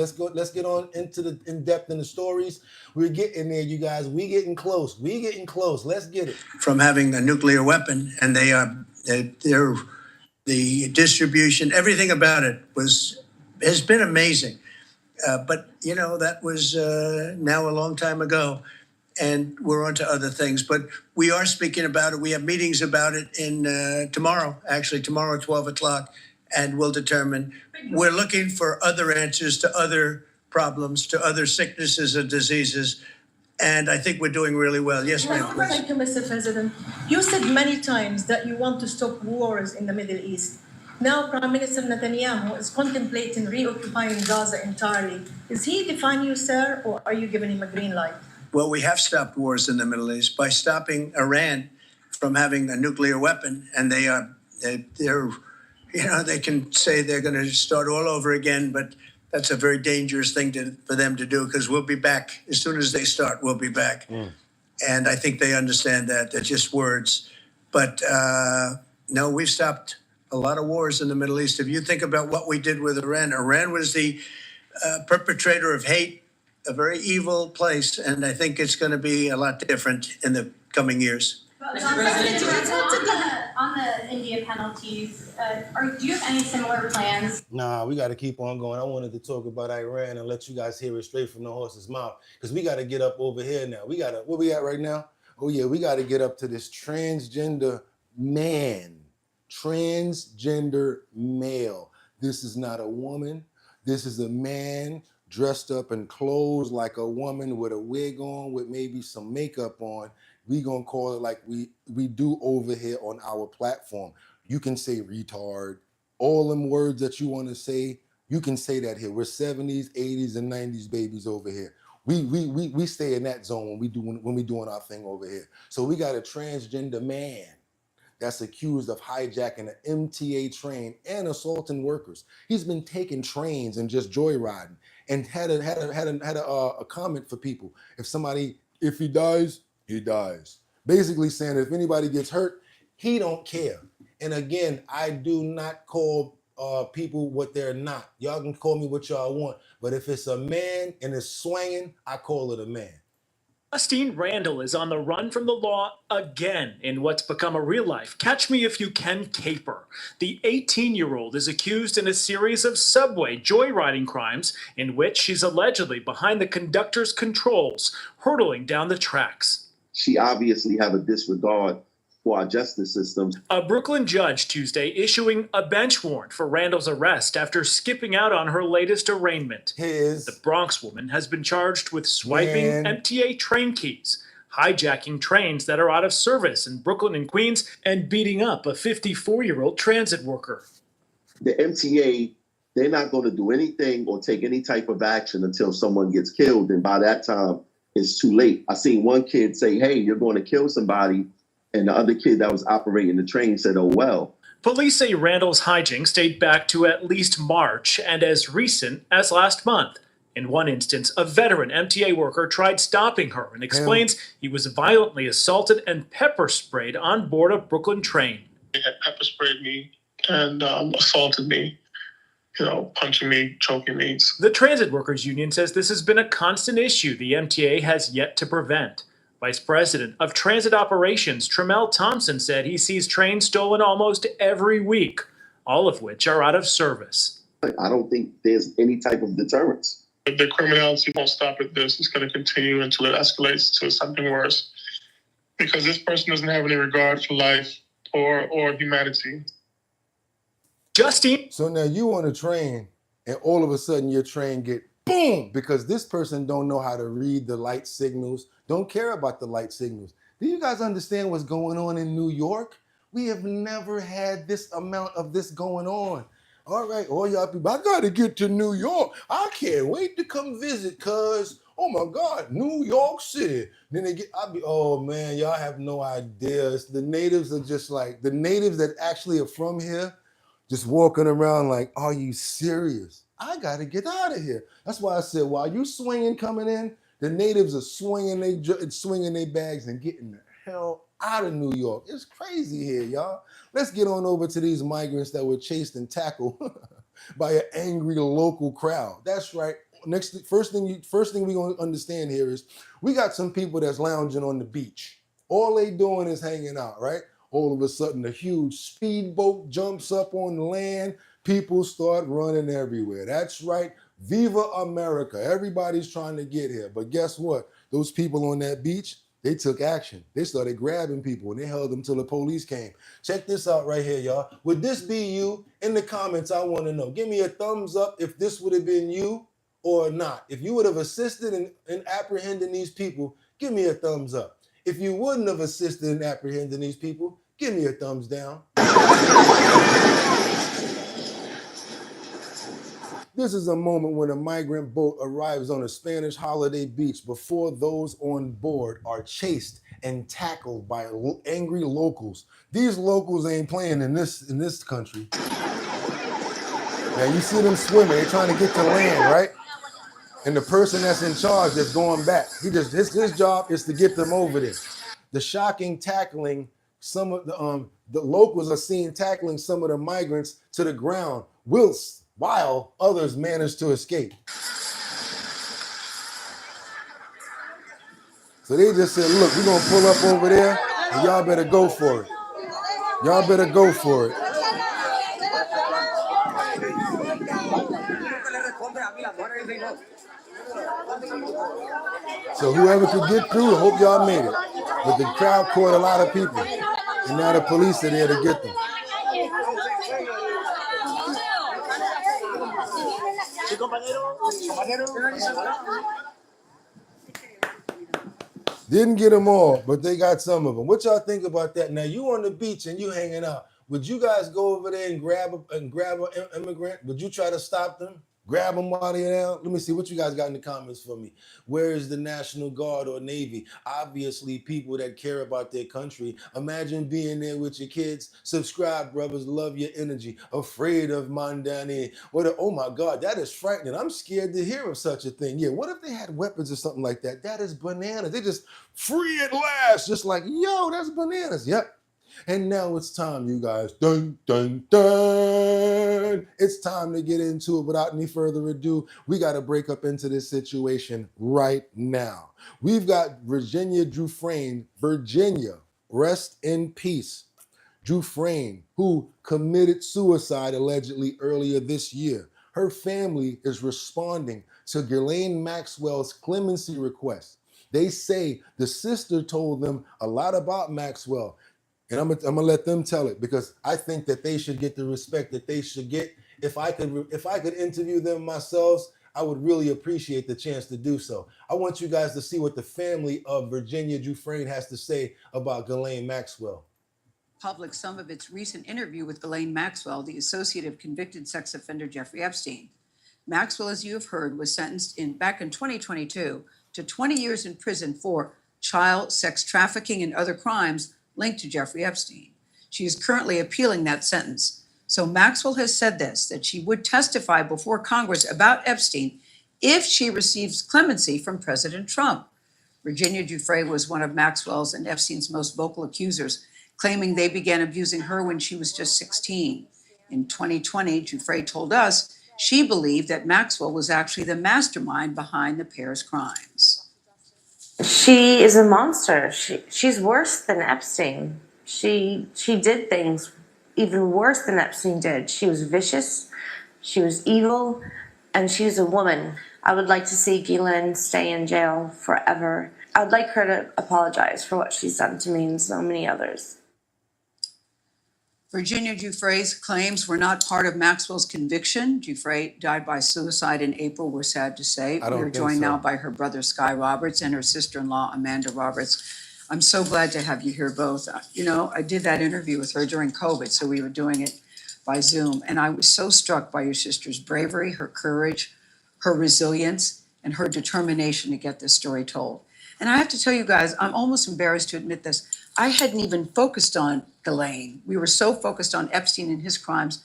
S1: into the in-depth in the stories. We're getting there, you guys. We getting close. Let's get it.
S3: From having a nuclear weapon, and they're the distribution, everything about it has been amazing. But that was now a long time ago, and we're on to other things. But we are speaking about it. We have meetings about it in tomorrow at 12 o'clock, and we'll determine. We're looking for other answers to other problems, to other sicknesses and diseases, and I think we're doing really well. Yes, ma'am.
S4: Thank you, Mr. President. You said many times that you want to stop wars in the Middle East. Now, Prime Minister Netanyahu is contemplating reoccupying Gaza entirely. Is he defying you, sir, or are you giving him a green light?
S3: Well, we have stopped wars in the Middle East by stopping Iran from having a nuclear weapon, and they're they can say they're going to start all over again, but that's a very dangerous thing for them to do because we'll be back as soon as they start. We'll be back, and I think they understand that. They're just words, but no, we've stopped a lot of wars in the Middle East. If you think about what we did with Iran, Iran was the perpetrator of hate, a very evil place, and I think it's going to be a lot different in the coming years.
S4: Mr. President,
S5: on the India penalties, do you have any similar plans?
S1: Nah, we got to keep on going. I wanted to talk about Iran and let you guys hear it straight from the horse's mouth because we got to get up over here now. Where we at right now? Oh yeah, we got to get up to this transgender man. Transgender male. This is not a woman. This is a man dressed up in clothes like a woman with a wig on with maybe some makeup on. We gonna call it like we do over here on our platform. You can say retard. All them words that you want to say, you can say that here. We're 70s, 80s, and 90s babies over here. We stay in that zone when we doing our thing over here. So we got a transgender man that's accused of hijacking an MTA train and assaulting workers. He's been taking trains and just joyriding, and had a comment for people. If he dies, he dies. Basically saying that if anybody gets hurt, he don't care. And again, I do not call people what they're not. Y'all can call me what y'all want, but if it's a man and it's swinging, I call it a man.
S6: Justine Randall is on the run from the law again in what's become a real-life Catch Me If You Can caper. The 18-year-old is accused in a series of subway joyriding crimes in which she's allegedly behind the conductor's controls, hurtling down the tracks.
S24: She obviously have a disregard for our justice system.
S6: A Brooklyn judge Tuesday issuing a bench warrant for Randall's arrest after skipping out on her latest arraignment. The Bronx woman has been charged with swiping MTA train keys, hijacking trains that are out of service in Brooklyn and Queens, and beating up a 54-year-old transit worker.
S24: The MTA, they're not going to do anything or take any type of action until someone gets killed. And by that time, it's too late. I seen one kid say, hey, you're going to kill somebody. And the other kid that was operating the train said, oh, well.
S6: Police say Randall's hijinks date back to at least March and as recent as last month. In one instance, a veteran MTA worker tried stopping her and explains he was violently assaulted and pepper sprayed on board a Brooklyn train.
S25: They had pepper sprayed me and assaulted me, punching me, choking me.
S6: The Transit Workers Union says this has been a constant issue the MTA has yet to prevent. Vice President of Transit Operations, Tremel Thompson, said he sees trains stolen almost every week, all of which are out of service.
S24: I don't think there's any type of deterrence.
S25: The criminality won't stop at this. It's going to continue until it escalates to something worse. Because this person doesn't have any regard for life or humanity.
S6: Justine.
S1: So now you on a train, and all of a sudden your train get boom, because this person don't know how to read the light signals, don't care about the light signals. Do you guys understand what's going on in New York? We have never had this amount of this going on. All right, all y'all people, I gotta get to New York. I can't wait to come visit, cuz, oh my God, New York City. Then oh man, y'all have no idea. The natives are just like, the natives that actually are from here, just walking around like, are you serious? I got to get out of here. That's why I said, while you swinging coming in, the natives are swinging their bags and getting the hell out of New York. It's crazy here, y'all. Let's get on over to these migrants that were chased and tackled by an angry local crowd. That's right. First thing we're going to understand here is we got some people that's lounging on the beach. All they doing is hanging out, right? All of a sudden, a huge speedboat jumps up on the land. People start running everywhere. That's right. Viva America. Everybody's trying to get here. But guess what? Those people on that beach, they took action. They started grabbing people and they held them till the police came. Check this out right here, y'all. Would this be you? In the comments, I want to know. Give me a thumbs up if this would have been you or not. If you would have assisted in apprehending these people, give me a thumbs up. If you wouldn't have assisted in apprehending these people, give me a thumbs down. This is a moment when a migrant boat arrives on a Spanish holiday beach before those on board are chased and tackled by angry locals. These locals ain't playing in this country. Now you see them swimming, they're trying to get to land, right? And the person that's in charge that's going back, his job is to get them over there. The shocking tackling, some of the locals are seen tackling some of the migrants to the ground, while others manage to escape. So they just said, look, we're gonna pull up over there and y'all better go for it. Y'all better go for it. So whoever could get through, I hope y'all made it. But the crowd caught a lot of people. And now the police are there to get them. Didn't get them all, but they got some of them. What y'all think about that? Now you on the beach and you hanging out. Would you guys go over there and grab an immigrant? Would you try to stop them? Grab them while they're down? Let me see what you guys got in the comments for me. Where is the National Guard or Navy? Obviously, people that care about their country. Imagine being there with your kids. Subscribe, brothers. Love your energy. Afraid of Mandani. Oh my God, that is frightening. I'm scared to hear of such a thing. Yeah, what if they had weapons or something like that? That is bananas. They just free at last. Just like, yo, that's bananas. Yep. And now it's time, you guys. Dun, dun, dun. It's time to get into it. Without any further ado, we got to break up into this situation right now. We've got Virginia Giuffre. Virginia, rest in peace. Giuffre, who committed suicide allegedly earlier this year. Her family is responding to Ghislaine Maxwell's clemency request. They say the sister told them a lot about Maxwell. And I'm gonna let them tell it because I think that they should get the respect that they should get. If I could interview them myself, I would really appreciate the chance to do so. I want you guys to see what the family of Virginia Giuffre has to say about Ghislaine Maxwell.
S9: Public some of its recent interview with Ghislaine Maxwell, the associate of convicted sex offender Giuffre Epstein. Maxwell, as you have heard, was sentenced back in 2022 to 20 years in prison for child sex trafficking and other crimes linked to Giuffre Epstein. She is currently appealing that sentence. So Maxwell has said this, that she would testify before Congress about Epstein if she receives clemency from President Trump. Virginia Giuffre was one of Maxwell's and Epstein's most vocal accusers, claiming they began abusing her when she was just 16. In 2020, Giuffre told us she believed that Maxwell was actually the mastermind behind the pair's crimes.
S10: She is a monster. She's worse than Epstein. She did things even worse than Epstein did. She was vicious, she was evil, and she's a woman. I would like to see Ghislaine stay in jail forever. I would like her to apologize for what she's done to me and so many others.
S9: Virginia Giuffre's claims were not part of Maxwell's conviction. Giuffre died by suicide in April, we're sad to say. We're joined now by her brother, Sky Roberts, and her sister-in-law, Amanda Roberts. I'm so glad to have you here both. You know, I did that interview with her during COVID, so we were doing it by Zoom. And I was so struck by your sister's bravery, her courage, her resilience, and her determination to get this story told. And I have to tell you guys, I'm almost embarrassed to admit this. I hadn't even focused on Ghislaine. We were so focused on Epstein and his crimes.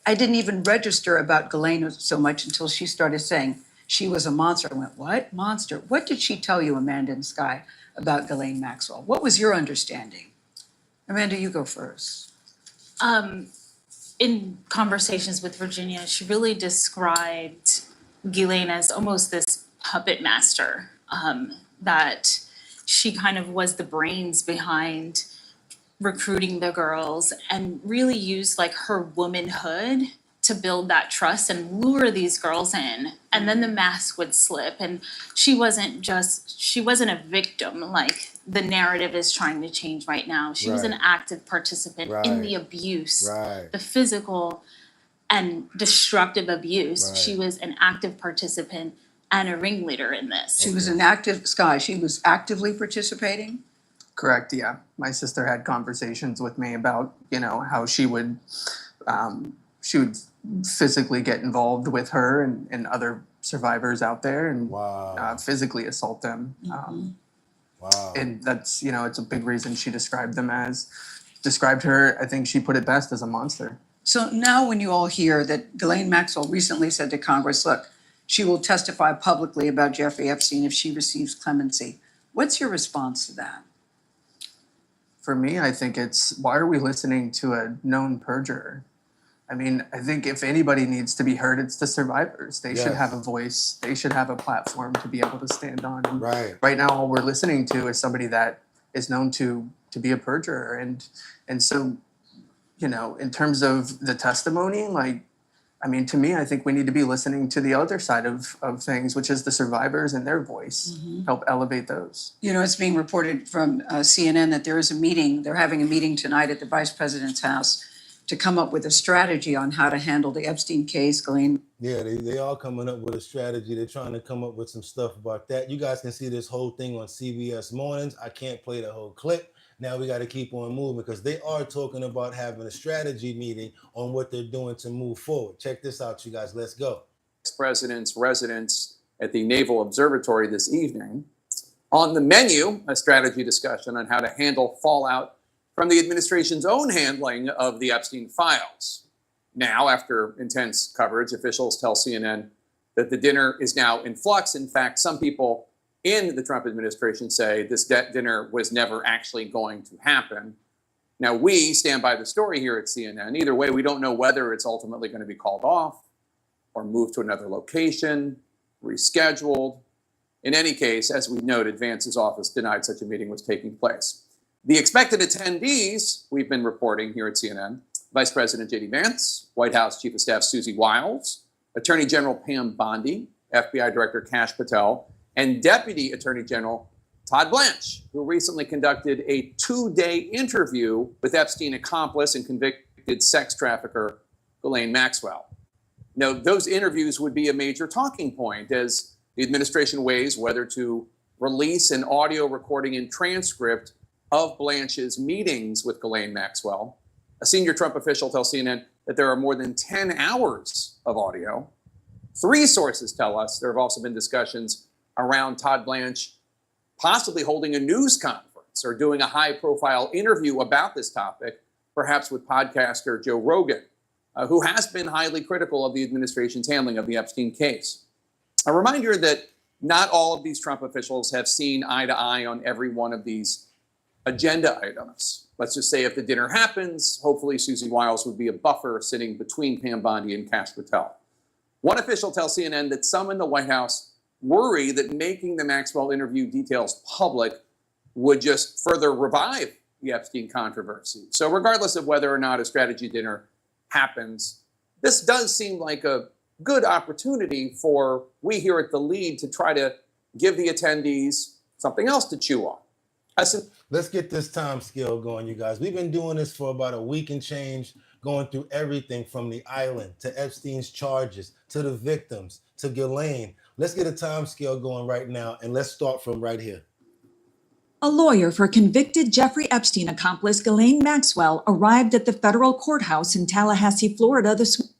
S9: I didn't even register about Ghislaine so much until she started saying she was a monster. I went, what? Monster? What did she tell you, Amanda and Sky, about Ghislaine Maxwell? What was your understanding? Amanda, you go first.
S11: In conversations with Virginia, she really described Ghislaine as almost this puppet master, that she kind of was the brains behind recruiting the girls and really used like her womanhood to build that trust and lure these girls in. And then the mask would slip. And she wasn't a victim like the narrative is trying to change right now. She was an active participant in the abuse, the physical and destructive abuse. She was an active participant and a ringleader in this.
S9: She was an active, Sky, she was actively participating?
S12: Correct, yeah. My sister had conversations with me about, you know, how she would physically get involved with her and other survivors out there and physically assault them. And that's, you know, it's a big reason she described her, I think she put it best, as a monster.
S9: So now when you all hear that Ghislaine Maxwell recently said to Congress, look, she will testify publicly about Jeffrey Epstein if she receives clemency. What's your response to that?
S12: For me, I think it's, why are we listening to a known perjurer? I mean, I think if anybody needs to be heard, it's the survivors. They should have a voice. They should have a platform to be able to stand on. And right now, all we're listening to is somebody that is known to be a perjurer. And so, you know, in terms of the testimony, like, I mean, to me, I think we need to be listening to the other side of things, which is the survivors and their voice, help elevate those.
S9: You know, it's being reported from CNN that there is a meeting, they're having a meeting tonight at the Vice President's house to come up with a strategy on how to handle the Epstein case, Ghislaine.
S1: Yeah, they are coming up with a strategy. They're trying to come up with some stuff about that. You guys can see this whole thing on CBS Mornings. I can't play the whole clip. Now we got to keep on moving because they are talking about having a strategy meeting on what they're doing to move forward. Check this out, you guys. Let's go.
S13: President's residence at the Naval Observatory this evening. On the menu, a strategy discussion on how to handle fallout from the administration's own handling of the Epstein files. Now, after intense coverage, officials tell CNN that the dinner is now in flux. In fact, some people in the Trump administration say this dinner was never actually going to happen. Now, we stand by the story here at CNN. Either way, we don't know whether it's ultimately going to be called off or moved to another location, rescheduled. In any case, as we noted, Vance's office denied such a meeting was taking place. The expected attendees, we've been reporting here at CNN, Vice President J.D. Vance, White House Chief of Staff Susie Wiles, Attorney General Pam Bondi, FBI Director Kash Patel, and Deputy Attorney General Todd Blanche, who recently conducted a 2-day interview with Epstein accomplice and convicted sex trafficker Ghislaine Maxwell. Now, those interviews would be a major talking point as the administration weighs whether to release an audio recording and transcript of Blanche's meetings with Ghislaine Maxwell. A senior Trump official tells CNN that there are more than 10 hours of audio. 3 sources tell us there have also been discussions around Todd Blanche possibly holding a news conference or doing a high-profile interview about this topic, perhaps with podcaster Joe Rogan, who has been highly critical of the administration's handling of the Epstein case. A reminder that not all of these Trump officials have seen eye to eye on every one of these agenda items. Let's just say if the dinner happens, hopefully Susie Wiles would be a buffer sitting between Pam Bondi and Kash Patel. One official tells CNN that some in the White House worry that making the Maxwell interview details public would just further revive the Epstein controversy. So regardless of whether or not a strategy dinner happens, this does seem like a good opportunity for we here at The Lead to try to give the attendees something else to chew on.
S1: Let's get this time scale going, you guys. We've been doing this for about a week and change, going through everything from the island to Epstein's charges, to the victims, to Ghislaine. Let's get a time scale going right now, and let's start from right here.
S14: A lawyer for convicted Jeffrey Epstein accomplice Ghislaine Maxwell arrived at the federal courthouse in Tallahassee, Florida this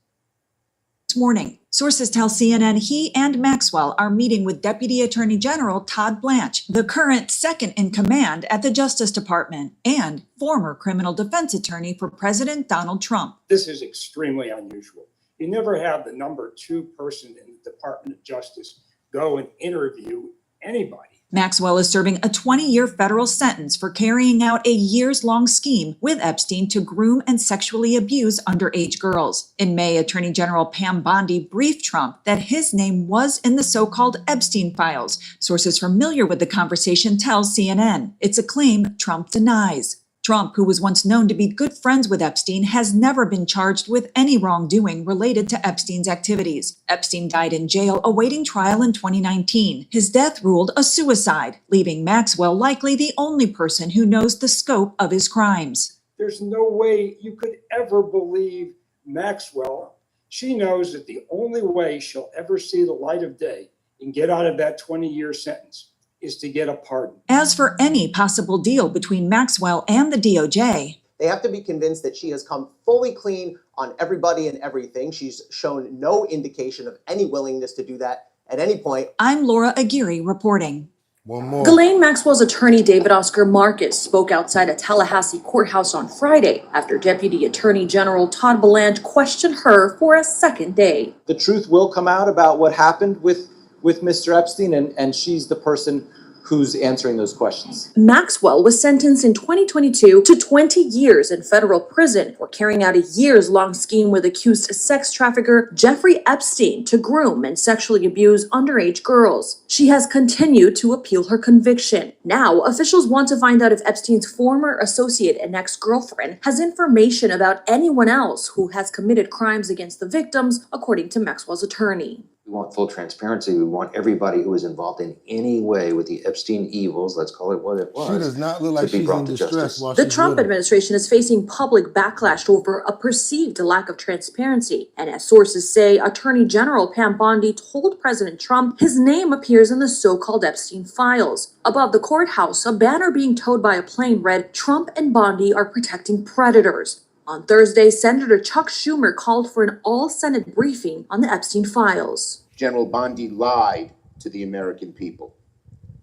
S14: morning. Sources tell CNN he and Maxwell are meeting with Deputy Attorney General Todd Blanche, the current second in command at the Justice Department, and former criminal defense attorney for President Donald Trump.
S17: This is extremely unusual. You never have the number 2 person in the Department of Justice go and interview anybody.
S14: Maxwell is serving a 20-year federal sentence for carrying out a years-long scheme with Epstein to groom and sexually abuse underage girls. In May, Attorney General Pam Bondi briefed Trump that his name was in the so-called Epstein files. Sources familiar with the conversation tell CNN it's a claim Trump denies. Trump, who was once known to be good friends with Epstein, has never been charged with any wrongdoing related to Epstein's activities. Epstein died in jail awaiting trial in 2019. His death ruled a suicide, leaving Maxwell likely the only person who knows the scope of his crimes.
S17: There's no way you could ever believe Maxwell. She knows that the only way she'll ever see the light of day and get out of that 20-year sentence is to get a pardon.
S14: As for any possible deal between Maxwell and the DOJ,
S18: they have to be convinced that she has come fully clean on everybody and everything. She's shown no indication of any willingness to do that at any point.
S14: I'm Laura Aguirre reporting.
S1: One more.
S19: Ghislaine Maxwell's attorney, David Oscar Marcus, spoke outside a Tallahassee courthouse on Friday after Deputy Attorney General Todd Blanche questioned her for a second day.
S20: The truth will come out about what happened with Mr. Epstein, and she's the person who's answering those questions.
S19: Maxwell was sentenced in 2022 to 20 years in federal prison for carrying out a years-long scheme with accused sex trafficker Giuffre Epstein to groom and sexually abuse underage girls. She has continued to appeal her conviction. Now, officials want to find out if Epstein's former associate and ex-girlfriend has information about anyone else who has committed crimes against the victims, according to Maxwell's attorney.
S21: We want full transparency. We want everybody who was involved in any way with the Epstein evils, let's call it what it was,
S1: She does not look like she's in distress while
S19: The
S1: she's
S19: Trump
S1: with him.
S19: administration is facing public backlash over a perceived lack of transparency. And as sources say, Attorney General Pam Bondi told President Trump his name appears in the so-called Epstein files. Above the courthouse, a banner being towed by a plane read, "Trump and Bondi are protecting predators." On Thursday, Senator Chuck Schumer called for an all-Senate briefing on the Epstein files.
S26: General Bondi lied to the American people.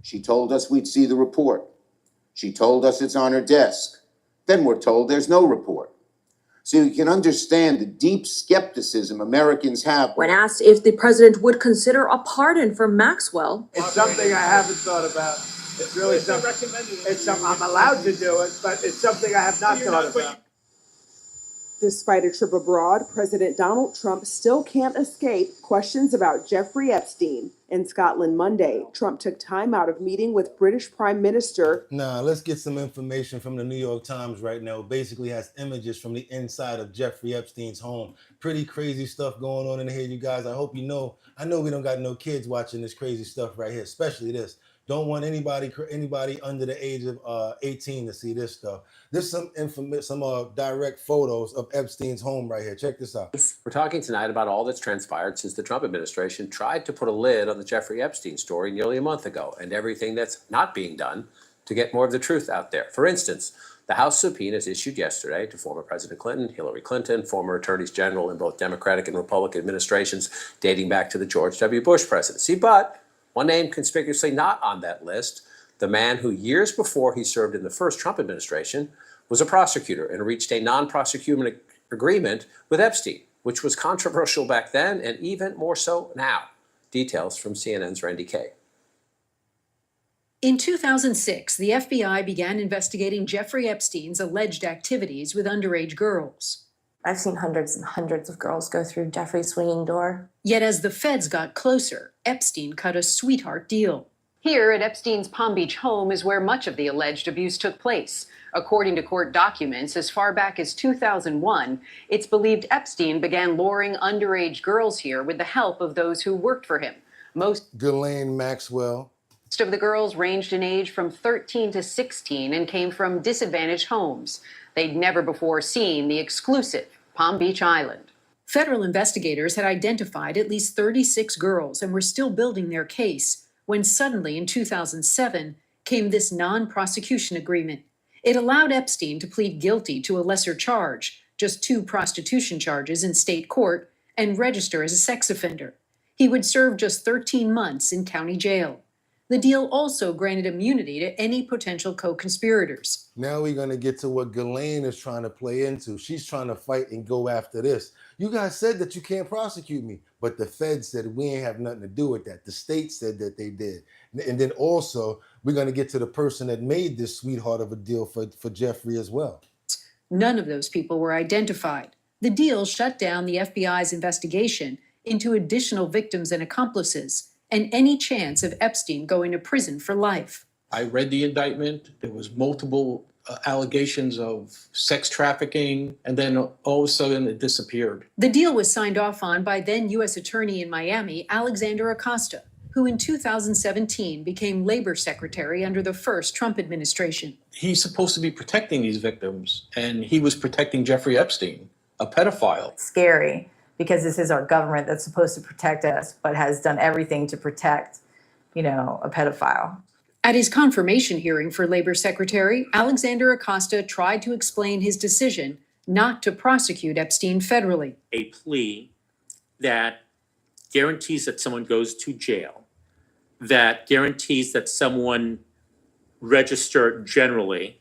S26: She told us we'd see the report. She told us it's on her desk. Then we're told there's no report. So you can understand the deep skepticism Americans have.
S19: When asked if the president would consider a pardon for Maxwell,
S27: It's something I haven't thought about. It's really something. It's something I'm allowed to do it, but it's something I have not thought about.
S28: Despite a trip abroad, President Donald Trump still can't escape questions about Giuffre Epstein. In Scotland Monday, Trump took time out of meeting with British Prime Minister.
S1: Now, let's get some information from the New York Times right now. It basically has images from the inside of Giuffre Epstein's home. Pretty crazy stuff going on in here, you guys. I hope you know. I know we don't got no kids watching this crazy stuff right here, especially this. Don't want anybody under the age of 18 to see this stuff. There's some direct photos of Epstein's home right here. Check this out.
S29: We're talking tonight about all that's transpired since the Trump administration tried to put a lid on the Giuffre Epstein story nearly a month ago, and everything that's not being done to get more of the truth out there. For instance, the House subpoenas issued yesterday to former President Clinton, Hillary Clinton, former attorneys general in both Democratic and Republican administrations dating back to the George W. Bush presidency. But one name conspicuously not on that list, the man who years before he served in the first Trump administration was a prosecutor and reached a non-prosecution agreement with Epstein, which was controversial back then and even more so now. Details from CNN's Randy Kaye.
S30: In 2006, the FBI began investigating Giuffre Epstein's alleged activities with underage girls.
S10: I've seen hundreds and hundreds of girls go through Giuffre's swinging door.
S30: Yet as the feds got closer, Epstein cut a sweetheart deal.
S31: Here at Epstein's Palm Beach home is where much of the alleged abuse took place. According to court documents, as far back as 2001, it's believed Epstein began luring underage girls here with the help of those who worked for him. Most
S1: Ghislaine Maxwell.
S31: of the girls ranged in age from 13 to 16 and came from disadvantaged homes. They'd never before seen the exclusive Palm Beach Island.
S30: Federal investigators had identified at least 36 girls and were still building their case when suddenly in 2007 came this non-prosecution agreement. It allowed Epstein to plead guilty to a lesser charge, just 2 prostitution charges in state court, and register as a sex offender. He would serve just 13 months in county jail. The deal also granted immunity to any potential co-conspirators.
S1: Now we're going to get to what Ghislaine is trying to play into. She's trying to fight and go after this. You guys said that you can't prosecute me, but the Fed said we ain't have nothing to do with that. The state said that they did. And then also, we're going to get to the person that made this sweetheart of a deal for Giuffre as well.
S30: None of those people were identified. The deal shut down the FBI's investigation into additional victims and accomplices, and any chance of Epstein going to prison for life.
S2: I read the indictment. There was multiple allegations of sex trafficking, and then all of a sudden it disappeared.
S30: The deal was signed off on by then U.S. Attorney in Miami, Alexander Acosta, who in 2017 became labor secretary under the first Trump administration.
S2: He's supposed to be protecting these victims, and he was protecting Jeffrey Epstein, a pedophile.
S3: Scary, because this is our government that's supposed to protect us, but has done everything to protect, a pedophile.
S30: At his confirmation hearing for labor secretary, Alexander Acosta tried to explain his decision not to prosecute Epstein federally.
S4: A plea that guarantees that someone goes to jail, that guarantees that someone register generally,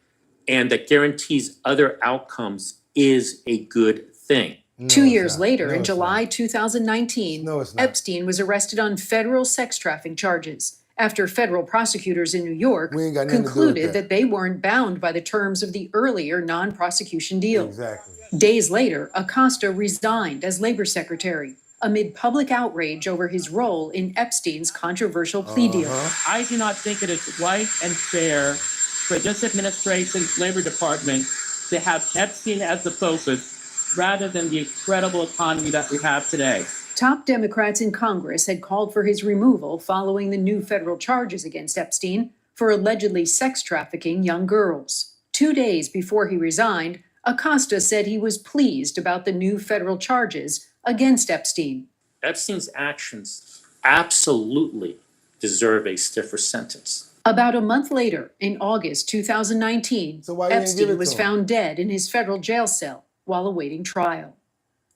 S4: and that guarantees other outcomes is a good thing.
S30: No, 2 years later, in July 2019, Epstein was arrested on federal sex trafficking charges after federal prosecutors in New York concluded that they weren't bound by the terms of the earlier non-prosecution deal.
S1: Exactly.
S30: Days later, Acosta resigned as labor secretary amid public outrage over his role in Epstein's controversial plea deal.
S5: I do not think it is right and fair for this administration's labor department to have Epstein as the focus rather than the incredible economy that we have today.
S30: Top Democrats in Congress had called for his removal following the new federal charges against Epstein for allegedly sex trafficking young girls. 2 days before he resigned, Acosta said he was pleased about the new federal charges against Epstein.
S4: Epstein's actions absolutely deserve a stiffer sentence.
S30: About a month later, in August 2019, Epstein was found dead in his federal jail cell while awaiting trial.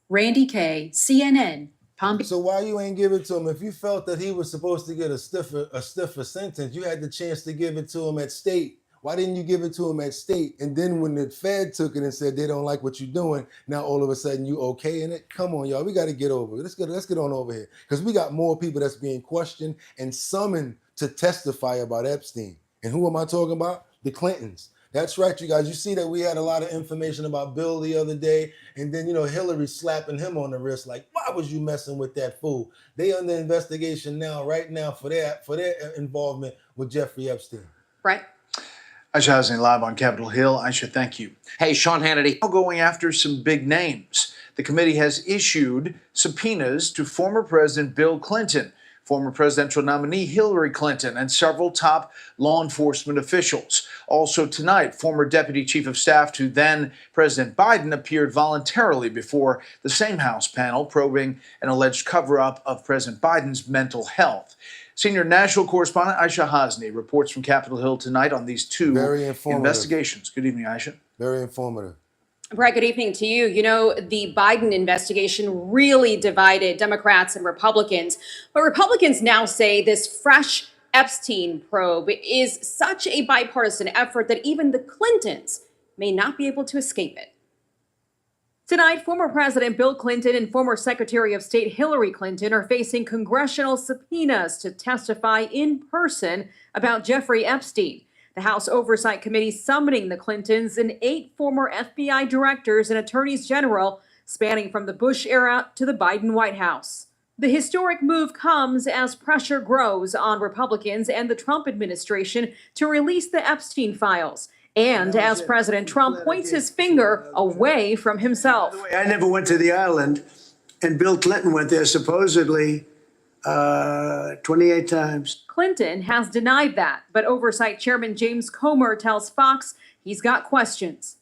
S30: Randy Kay, CNN, Palm Beach.
S1: So why you ain't give it to him? If you felt that he was supposed to get a stiffer sentence, you had the chance to give it to him at state. Why didn't you give it to him at state? And then when the Fed took it and said they don't like what you're doing, now all of a sudden you okay in it? Come on, y'all. We got to get over it. Let's get on over here. Because we got more people that's being questioned and summoned to testify about Epstein. And who am I talking about? The Clintons. That's right, you guys. You see that we had a lot of information about Bill the other day, and then, Hillary slapping him on the wrist like, why was you messing with that fool? They under investigation now, right now, for their involvement with Jeffrey Epstein.
S9: Right.
S7: Aisha Hassan live on Capitol Hill. Aisha, thank you.
S29: Hey, Sean Hannity.
S7: Now going after some big names. The committee has issued subpoenas to former President Bill Clinton, former presidential nominee Hillary Clinton, and several top law enforcement officials. Also tonight, former Deputy Chief of Staff to then President Biden appeared voluntarily before the same House panel probing an alleged cover-up of President Biden's mental health. Senior national correspondent Aisha Hasni reports from Capitol Hill tonight on these two investigations. Good evening, Aisha.
S1: Very informative.
S8: Brett, good evening to you. The Biden investigation really divided Democrats and Republicans, but Republicans now say this fresh Epstein probe is such a bipartisan effort that even the Clintons may not be able to escape it. Tonight, former President Bill Clinton and former Secretary of State Hillary Clinton are facing congressional subpoenas to testify in person about Jeffrey Epstein. The House Oversight Committee summoning the Clintons and 8 former FBI directors and attorneys general spanning from the Bush era to the Biden White House. The historic move comes as pressure grows on Republicans and the Trump administration to release the Epstein files, and as President Trump points his finger away from himself.
S27: I never went to the island, and Bill Clinton went there supposedly 28 times.
S8: Clinton has denied that, but Oversight Chairman James Comer tells Fox he's got questions.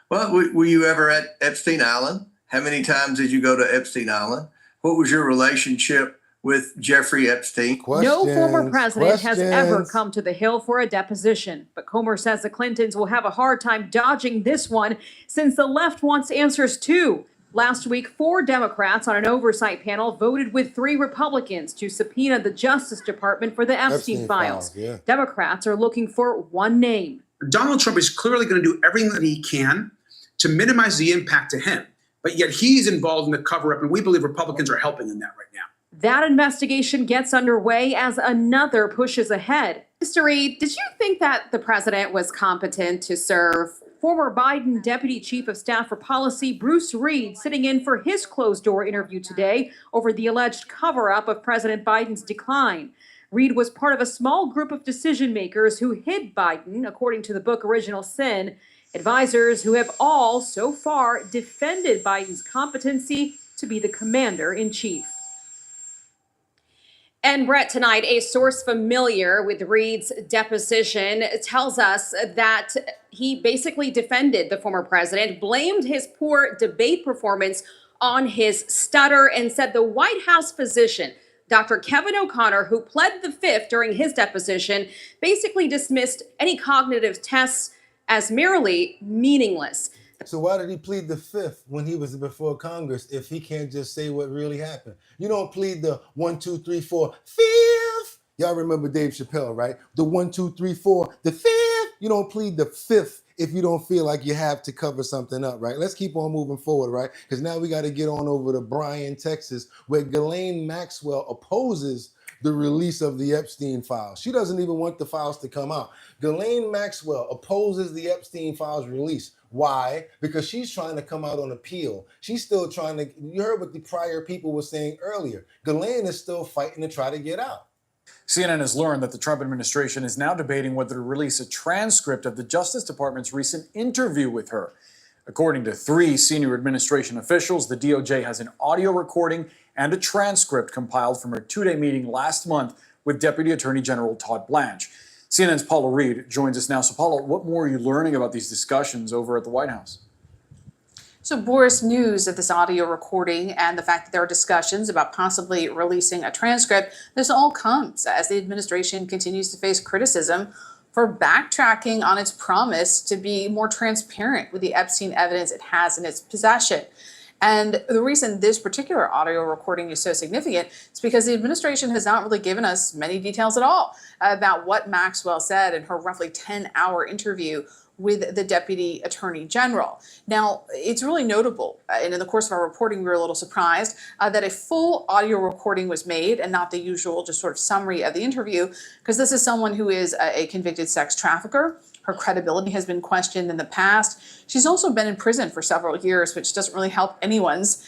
S15: Well, were you ever at Epstein Island? How many times did you go to Epstein Island? What was your relationship with Jeffrey Epstein?
S8: No former president has ever come to the Hill for a deposition, but Comer says the Clintons will have a hard time dodging this one since the left wants answers too. Last week, 4 Democrats on an oversight panel voted with 3 Republicans to subpoena the Justice Department for the Epstein files.
S1: Yeah.
S8: Democrats are looking for one name.
S6: Donald Trump is clearly going to do everything that he can to minimize the impact to him, but yet he's involved in the cover-up, and we believe Republicans are helping in that right now.
S8: That investigation gets underway as another pushes ahead. Mr. Reed, did you think that the president was competent to serve? Former Biden Deputy Chief of Staff for Policy Bruce Reed sitting in for his closed-door interview today over the alleged cover-up of President Biden's decline. Reed was part of a small group of decision-makers who hid Biden, according to the book Original Sin, advisors who have all, so far, defended Biden's competency to be the commander-in-chief. And Brett, tonight, a source familiar with Reed's deposition tells us that he basically defended the former president, blamed his poor debate performance on his stutter, and said the White House physician, Dr. Kevin O'Connor, who pled the fifth during his deposition, basically dismissed any cognitive tests as merely meaningless.
S1: So why did he plead the fifth when he was before Congress if he can't just say what really happened? You don't plead the 1, 2, 3, 4, fifth. Y'all remember Dave Chappelle, right? The 1, 2, 3, 4, the fifth. You don't plead the fifth if you don't feel like you have to cover something up, right? Let's keep on moving forward, right? Because now we got to get on over to Bryan, Texas, where Ghislaine Maxwell opposes the release of the Epstein files. She doesn't even want the files to come out. Ghislaine Maxwell opposes the Epstein files release. Why? Because she's trying to come out on appeal. She's still trying to, you heard what the prior people were saying earlier. Ghislaine is still fighting to try to get out.
S11: CNN has learned that the Trump administration is now debating whether to release a transcript of the Justice Department's recent interview with her. According to 3 senior administration officials, the DOJ has an audio recording and a transcript compiled from her 2-day meeting last month with Deputy Attorney General Todd Blanche. CNN's Paula Reed joins us now. So Paula, what more are you learning about these discussions over at the White House?
S12: So Boris, news of this audio recording and the fact that there are discussions about possibly releasing a transcript, this all comes as the administration continues to face criticism for backtracking on its promise to be more transparent with the Epstein evidence it has in its possession. And the reason this particular audio recording is so significant is because the administration has not really given us many details at all about what Maxwell said in her roughly 10-hour interview with the Deputy Attorney General. Now, it's really notable, and in the course of our reporting, we were a little surprised that a full audio recording was made and not the usual just sort of summary of the interview, because this is someone who is a convicted sex trafficker. Her credibility has been questioned in the past. She's also been in prison for several years, which doesn't really help anyone's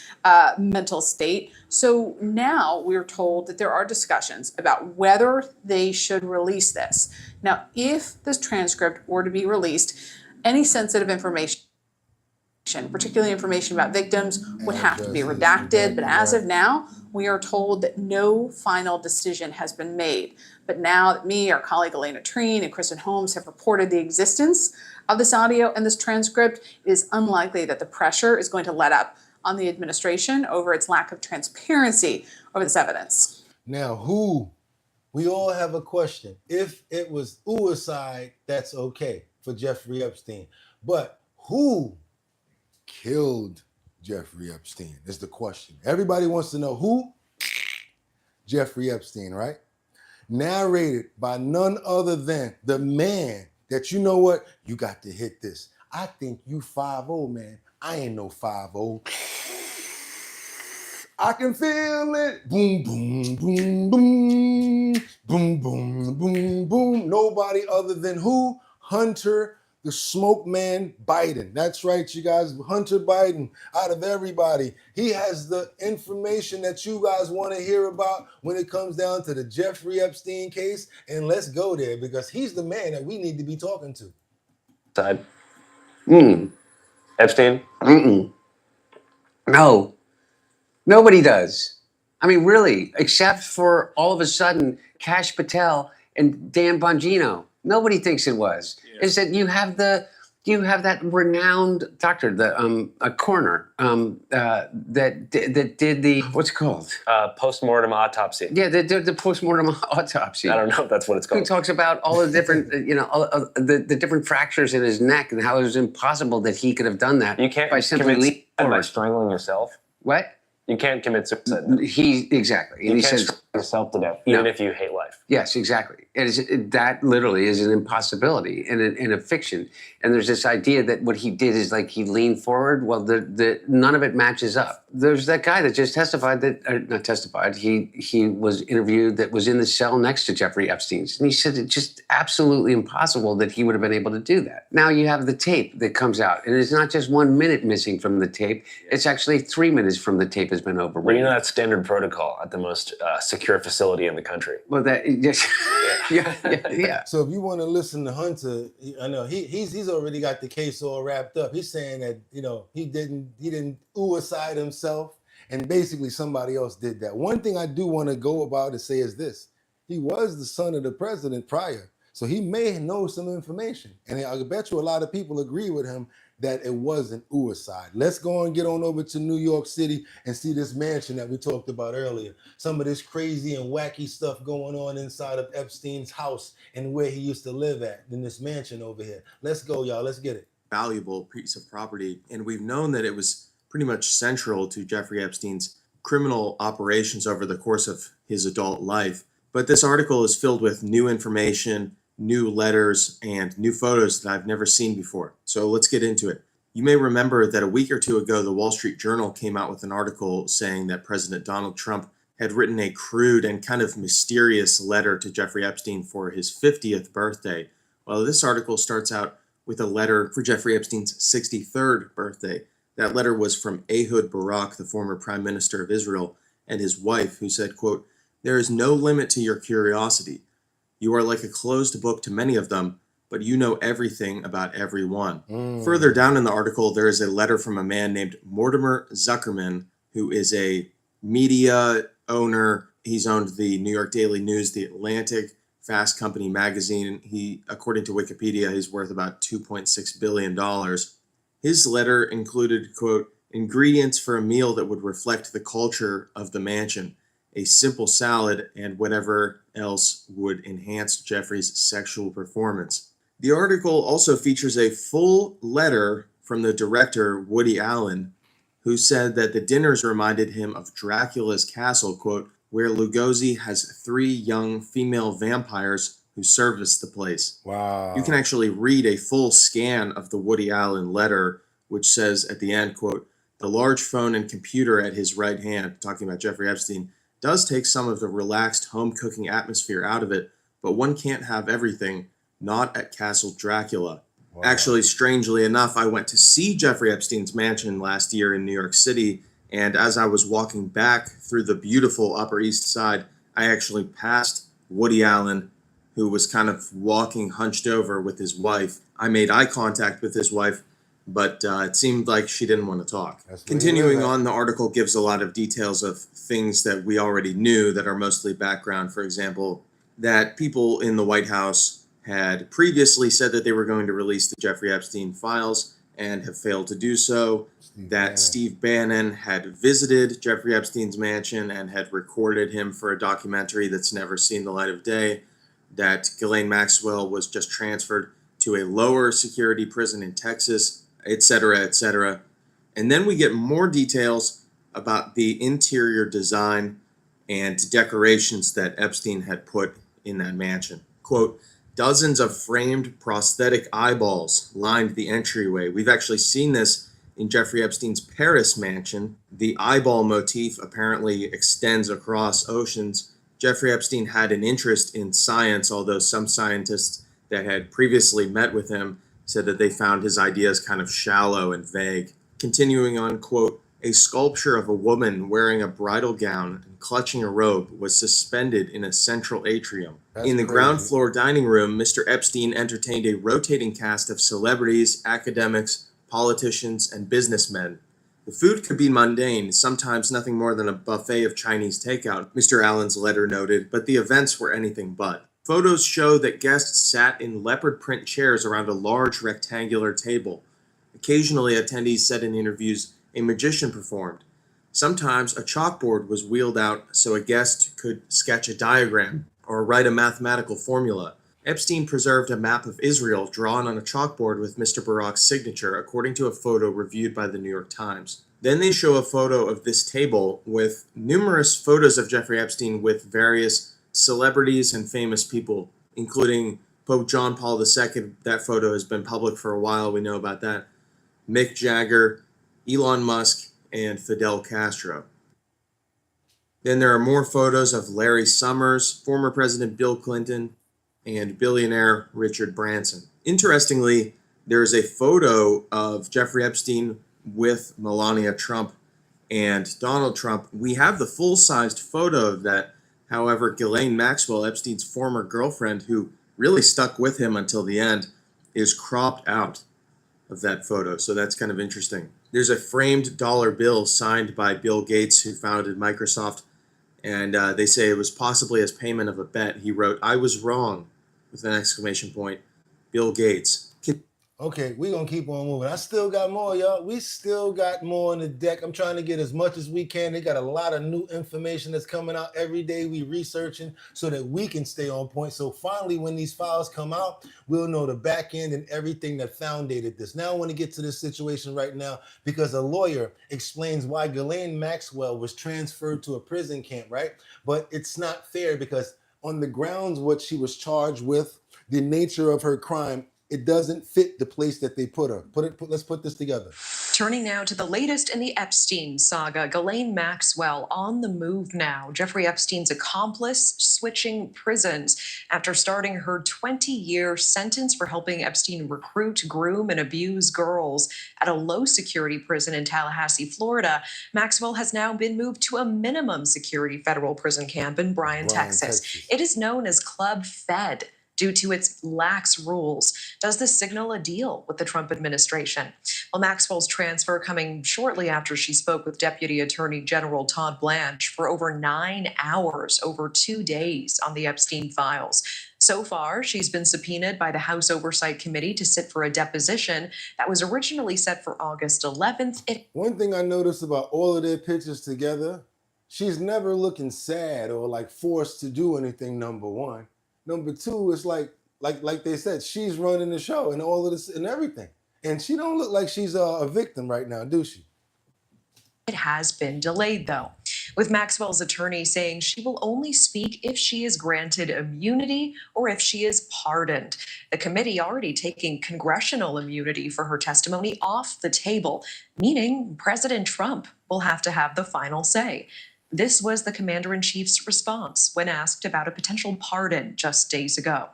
S12: mental state. So now we're told that there are discussions about whether they should release this. Now, if this transcript were to be released, any sensitive information, particularly information about victims, would have to be redacted. But as of now, we are told that no final decision has been made. But now that me, our colleague Elena Treen, and Kristen Holmes have reported the existence of this audio and this transcript, it is unlikely that the pressure is going to let up on the administration over its lack of transparency over this evidence.
S1: Now, we all have a question. If it was suicide, that's okay for Jeffrey Epstein. But who killed Jeffrey Epstein is the question. Everybody wants to know who? Jeffrey Epstein, right? Narrated by none other than the man that, you know what? You got to hit this. I think you 5'0", man. I ain't no 5'0". I can feel it. Boom, boom, boom, boom. Boom, boom, boom, boom. Nobody other than who? Hunter the smoke man Biden. That's right, you guys. Hunter Biden, out of everybody, he has the information that you guys want to hear about when it comes down to the Jeffrey Epstein case. And let's go there because he's the man that we need to be talking to.
S13: Side. Epstein? No. Nobody does. I mean, really, except for all of a sudden Kash Patel and Dan Bongino. Nobody thinks it was. Yeah. Is that you have that renowned doctor, a coroner, that did the, what's it called? Postmortem autopsy. Yeah, the postmortem autopsy. I don't know if that's what it's called. Who talks about all the different, the different fractures in his neck and how it was impossible that he could have done that. You can't by simply
S14: And by strangling yourself?
S13: What?
S14: You can't commit suicide.
S13: Exactly.
S14: You
S13: And he
S14: can't
S13: says,
S14: strangle yourself to death, even
S13: No.
S14: if you hate life.
S13: yes, exactly. That literally is an impossibility in a fiction. And there's this idea that what he did is like he leaned forward. Well, none of it matches up. There's that guy that just testified not testified, he was interviewed that was in the cell next to Jeffrey Epstein's. And he said it's just absolutely impossible that he would have been able to do that. Now you have the tape that comes out. And it's not just 1 minute missing from the tape. It's actually 3 minutes from the tape has been overwritten.
S14: Well, you know that's standard protocol at the most secure facility in the country.
S13: Well, that just yeah.
S1: So if you want to listen to Hunter, I know he's already got the case all wrapped up. He's saying that he didn't suicide himself, and basically somebody else did that. One thing I do want to go about and say is this: he was the son of the president prior, so he may know some information, and I bet you a lot of people agree with him that it wasn't suicide. Let's go and get on over to New York City and see this mansion that we talked about earlier. Some of this crazy and wacky stuff going on inside of Epstein's house and where he used to live at in this mansion over here. Let's go, y'all. Let's get it.
S16: Valuable piece of property. And we've known that it was pretty much central to Jeffrey Epstein's criminal operations over the course of his adult life. But this article is filled with new information, new letters, and new photos that I've never seen before. So let's get into it. You may remember that a week or two ago, the Wall Street Journal came out with an article saying that President Donald Trump had written a crude and kind of mysterious letter to Jeffrey Epstein for his 50th birthday. Well, this article starts out with a letter for Jeffrey Epstein's 63rd birthday. That letter was from Ehud Barak, the former Prime Minister of Israel, and his wife, who said, quote, "There is no limit to your curiosity. You are like a closed book to many of them, but you know everything about everyone." Further down in the article, there is a letter from a man named Mortimer Zuckerman, who is a media owner. He's owned the New York Daily News, the Atlantic, Fast Company magazine. He, according to Wikipedia, he's worth about $2.6 billion. His letter included, quote, "ingredients for a meal that would reflect the culture of the mansion. A simple salad and whatever else would enhance Jeffrey's sexual performance." The article also features a full letter from the director, Woody Allen, who said that the dinners reminded him of Dracula's castle, quote, "where Lugosi has 3 young female vampires who service the place."
S1: Wow.
S16: You can actually read a full scan of the Woody Allen letter, which says at the end, quote, "the large phone and computer at his right hand," talking about Jeffrey Epstein, "does take some of the relaxed home cooking atmosphere out of it, but one can't have everything, not at Castle Dracula." Wow. Actually, strangely enough, I went to see Jeffrey Epstein's mansion last year in New York City, and as I was walking back through the beautiful Upper East Side, I actually passed Woody Allen, who was kind of walking hunched over with his wife. I made eye contact with his wife, but it seemed like she didn't want to talk. Continuing on, the article gives a lot of details of things that we already knew that are mostly background. For example, that people in the White House had previously said that they were going to release the Jeffrey Epstein files and have failed to do so. Steve Bannon had visited Jeffrey Epstein's mansion and had recorded him for a documentary that's never seen the light of day. That Ghislaine Maxwell was just transferred to a lower security prison in Texas, etc., etc. And then we get more details about the interior design and decorations that Epstein had put in that mansion. Quote, "dozens of framed prosthetic eyeballs lined the entryway." We've actually seen this in Jeffrey Epstein's Paris mansion. The eyeball motif apparently extends across oceans. Jeffrey Epstein had an interest in science, although some scientists that had previously met with him said that they found his ideas kind of shallow and vague. Continuing on, quote, "a sculpture of a woman wearing a bridal gown and clutching a robe was suspended in a central atrium. In the ground floor dining room, Mr. Epstein entertained a rotating cast of celebrities, academics, politicians, and businessmen. The food could be mundane, sometimes nothing more than a buffet of Chinese takeout," Mr. Allen's letter noted, but the events were anything but. Photos show that guests sat in leopard print chairs around a large rectangular table. Occasionally, attendees said in interviews, a magician performed. Sometimes a chalkboard was wheeled out so a guest could sketch a diagram or write a mathematical formula. Epstein preserved a map of Israel drawn on a chalkboard with Mr. Barak's signature, according to a photo reviewed by the New York Times. Then they show a photo of this table with numerous photos of Jeffrey Epstein with various celebrities and famous people, including Pope John Paul II. That photo has been public for a while. We know about that. Mick Jagger, Elon Musk, and Fidel Castro. Then there are more photos of Larry Summers, former President Bill Clinton, and billionaire Richard Branson. Interestingly, there is a photo of Jeffrey Epstein with Melania Trump and Donald Trump. We have the full-sized photo of that. However, Ghislaine Maxwell, Epstein's former girlfriend, who really stuck with him until the end, is cropped out of that photo. So that's kind of interesting. There's a framed dollar bill signed by Bill Gates, who founded Microsoft, and they say it was possibly as payment of a bet. He wrote, "I was wrong," with an exclamation point. Bill Gates.
S1: Okay, we're going to keep on moving. I still got more, y'all. We still got more on the deck. I'm trying to get as much as we can. They got a lot of new information that's coming out every day. We researching so that we can stay on point. So finally, when these files come out, we'll know the back end and everything that foundated this. Now I want to get to this situation right now because a lawyer explains why Ghislaine Maxwell was transferred to a prison camp, right? But it's not fair because on the grounds what she was charged with, the nature of her crime, it doesn't fit the place that they put her. Let's put this together.
S17: Turning now to the latest in the Epstein saga, Ghislaine Maxwell on the move now. Jeffrey Epstein's accomplice switching prisons after starting her 20-year sentence for helping Epstein recruit, groom, and abuse girls at a low-security prison in Tallahassee, Florida. Maxwell has now been moved to a minimum security federal prison camp in Bryan, Texas. It is known as Club Fed due to its lax rules. Does this signal a deal with the Trump administration? Well, Maxwell's transfer coming shortly after she spoke with Deputy Attorney General Todd Blanche for over 9 hours, over 2 days on the Epstein files. So far, she's been subpoenaed by the House Oversight Committee to sit for a deposition that was originally set for August 11th.
S1: One thing I noticed about all of their pictures together, she's never looking sad or like forced to do anything, number one. Number two, it's like they said, she's running the show and all of this and everything. And she don't look like she's a victim right now, do she?
S17: It has been delayed, though, with Maxwell's attorney saying she will only speak if she is granted immunity or if she is pardoned. The committee already taking congressional immunity for her testimony off the table, meaning President Trump will have to have the final say. This was the commander-in-chief's response when asked about a potential pardon just days ago.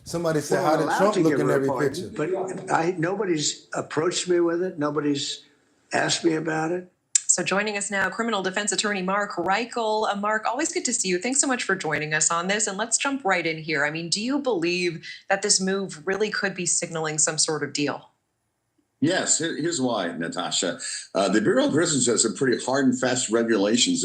S1: Somebody said, how did Trump look in every picture?
S18: But nobody's approached me with it. Nobody's asked me about it.
S17: So joining us now, criminal defense attorney Mark Reichel. Mark, always good to see you. Thanks so much for joining us on this. And let's jump right in here. I mean, do you believe that this move really could be signaling some sort of deal?
S19: Yes, here's why, Natasha. The Bureau of Prisons has some pretty hard and fast regulations.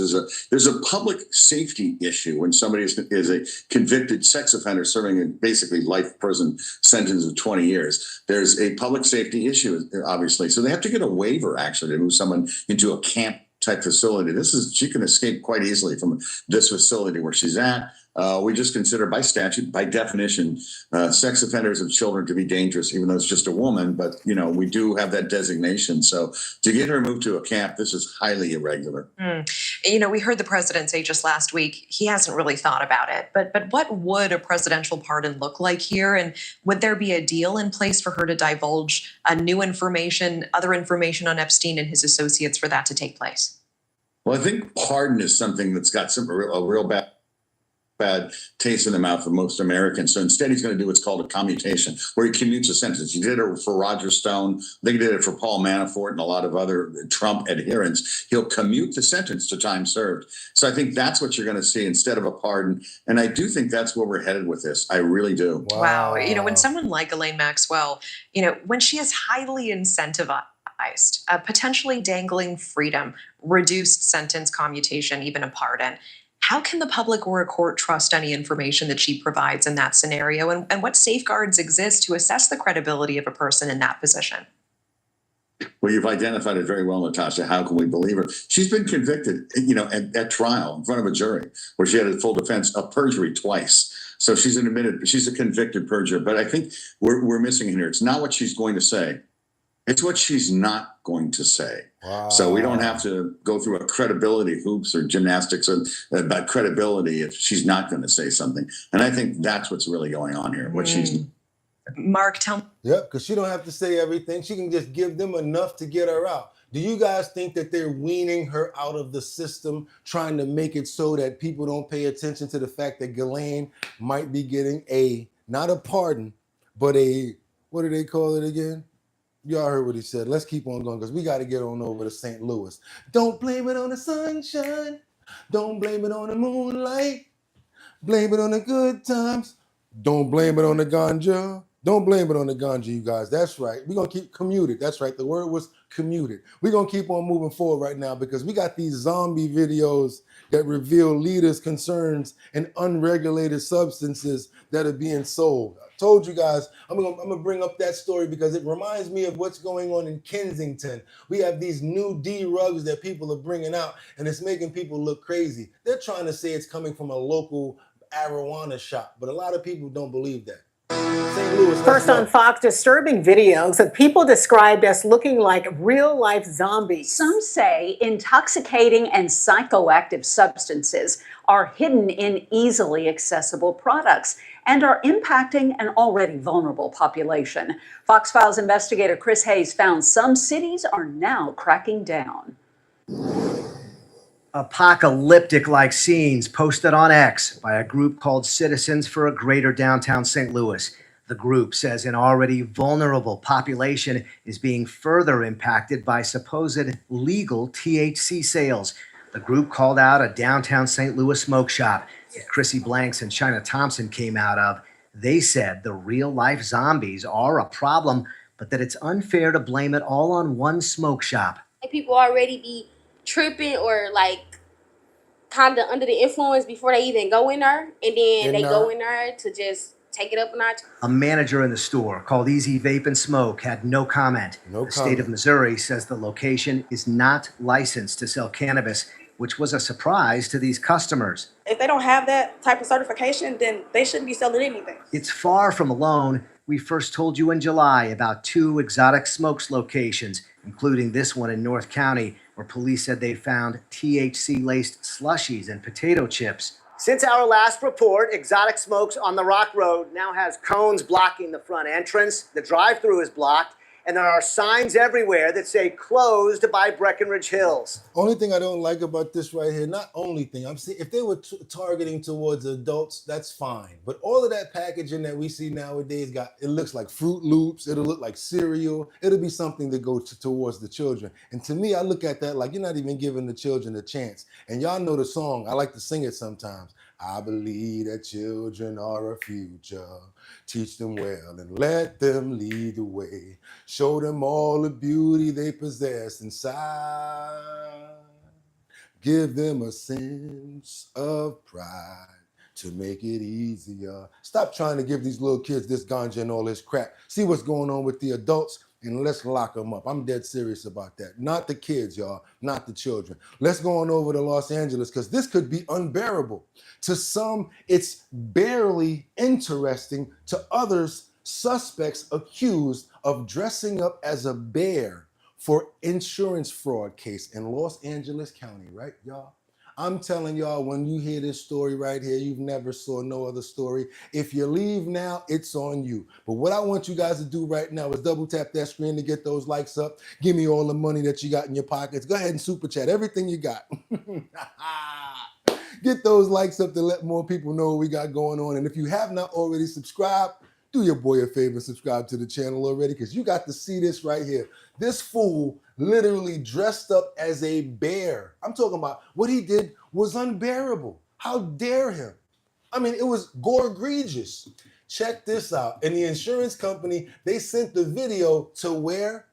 S19: There's a public safety issue when somebody is a convicted sex offender serving a basically life prison sentence of 20 years. There's a public safety issue, obviously. So they have to get a waiver, actually, to move someone into a camp-type facility. She can escape quite easily from this facility where she's at. We just consider by statute, by definition, sex offenders and children to be dangerous, even though it's just a woman. But, we do have that designation. So to get her moved to a camp, this is highly irregular.
S17: We heard the president say just last week, he hasn't really thought about it. But what would a presidential pardon look like here? And would there be a deal in place for her to divulge new information, other information on Epstein and his associates for that to take place?
S19: Well, I think pardon is something that's got a real bad taste in the mouth of most Americans. So instead, he's going to do what's called a commutation, where he commutes a sentence. He did it for Roger Stone. I think he did it for Paul Manafort and a lot of other Trump adherents. He'll commute the sentence to time served. So I think that's what you're going to see instead of a pardon. And I do think that's where we're headed with this. I really do.
S17: Wow. When someone like Ghislaine Maxwell, when she is highly incentivized, potentially dangling freedom, reduced sentence commutation, even a pardon, how can the public or a court trust any information that she provides in that scenario? And what safeguards exist to assess the credibility of a person in that position?
S19: Well, you've identified it very well, Natasha. How can we believe her? She's been convicted, at trial in front of a jury where she had a full defense of perjury twice. So she's a convicted perjurer. But I think we're missing here. It's not what she's going to say. It's what she's not going to say. Wow. So we don't have to go through a credibility hoops or gymnastics about credibility if she's not going to say something. And I think that's what's really going on here. What she's
S17: Mark, tell me.
S1: Yep, because she don't have to say everything. She can just give them enough to get her out. Do you guys think that they're weaning her out of the system, trying to make it so that people don't pay attention to the fact that Ghislaine might be getting not a pardon, but what do they call it again? Y'all heard what he said. Let's keep on going because we got to get on over to St. Louis. Don't blame it on the sunshine. Don't blame it on the moonlight. Blame it on the good times. Don't blame it on the ganja. Don't blame it on the ganja, you guys. That's right. We're going to keep commuted. That's right. The word was commuted. We're going to keep on moving forward right now because we got these zombie videos that reveal leaders' concerns and unregulated substances that are being sold. I told you guys, I'm gonna bring up that story because it reminds me of what's going on in Kensington. We have these new D rugs that people are bringing out and it's making people look crazy. They're trying to say it's coming from a local marijuana shop, but a lot of people don't believe that. St. Louis,
S2: First on Fox, disturbing videos of people described as looking like real-life zombies.
S10: Some say intoxicating and psychoactive substances are hidden in easily accessible products and are impacting an already vulnerable population. Fox Files investigator Chris Hayes found some cities are now cracking down.
S20: Apocalyptic-like scenes posted on X by a group called Citizens for a Greater Downtown St. Louis. The group says an already vulnerable population is being further impacted by supposed legal THC sales. The group called out a downtown St. Louis smoke shop that Chrissy Blanks and China Thompson came out of. They said the real-life zombies are a problem, but that it's unfair to blame it all on one smoke shop.
S21: People already be tripping or like kind of under the influence before they even go in there, and then they go in there to just take it up a notch.
S20: A manager in the store called Easy Vape and Smoke had no comment. The state of Missouri says the location is not licensed to sell cannabis, which was a surprise to these customers.
S22: If they don't have that type of certification, then they shouldn't be selling anything.
S20: It's far from alone. We first told you in July about 2 Exotic Smokes locations, including this one in North County, where police said they found THC-laced slushies and potato chips. Since our last report, Exotic Smokes on the Rock Road now has cones blocking the front entrance. The drive-thru is blocked, and there are signs everywhere that say closed by Breckenridge Hills.
S1: Only thing I don't like about this right here, not only thing, I'm saying if they were targeting towards adults, that's fine. But all of that packaging that we see nowadays it looks like Fruit Loops, it'll look like cereal, it'll be something that goes towards the children. And to me, I look at that like you're not even giving the children a chance. And y'all know the song, I like to sing it sometimes. I believe that children are our future. Teach them well and let them lead the way. Show them all the beauty they possess inside. Give them a sense of pride to make it easier. Stop trying to give these little kids this ganja and all this crap. See what's going on with the adults and let's lock them up. I'm dead serious about that. Not the kids, y'all, not the children. Let's go on over to Los Angeles because this could be unbearable. To some, it's barely interesting. To others, suspects accused of dressing up as a bear for insurance fraud case in Los Angeles County, right, y'all? I'm telling y'all, when you hear this story right here, you've never saw no other story. If you leave now, it's on you. But what I want you guys to do right now is double tap that screen to get those likes up. Give me all the money that you got in your pockets. Go ahead and super chat everything you got. Get those likes up to let more people know what we got going on. And if you have not already subscribed, do your boy a favor and subscribe to the channel already because you got to see this right here. This fool literally dressed up as a bear. I'm talking about what he did was unbearable. How dare him? I mean, it was gore-egregious. Check this out. And the insurance company, they sent the video to where?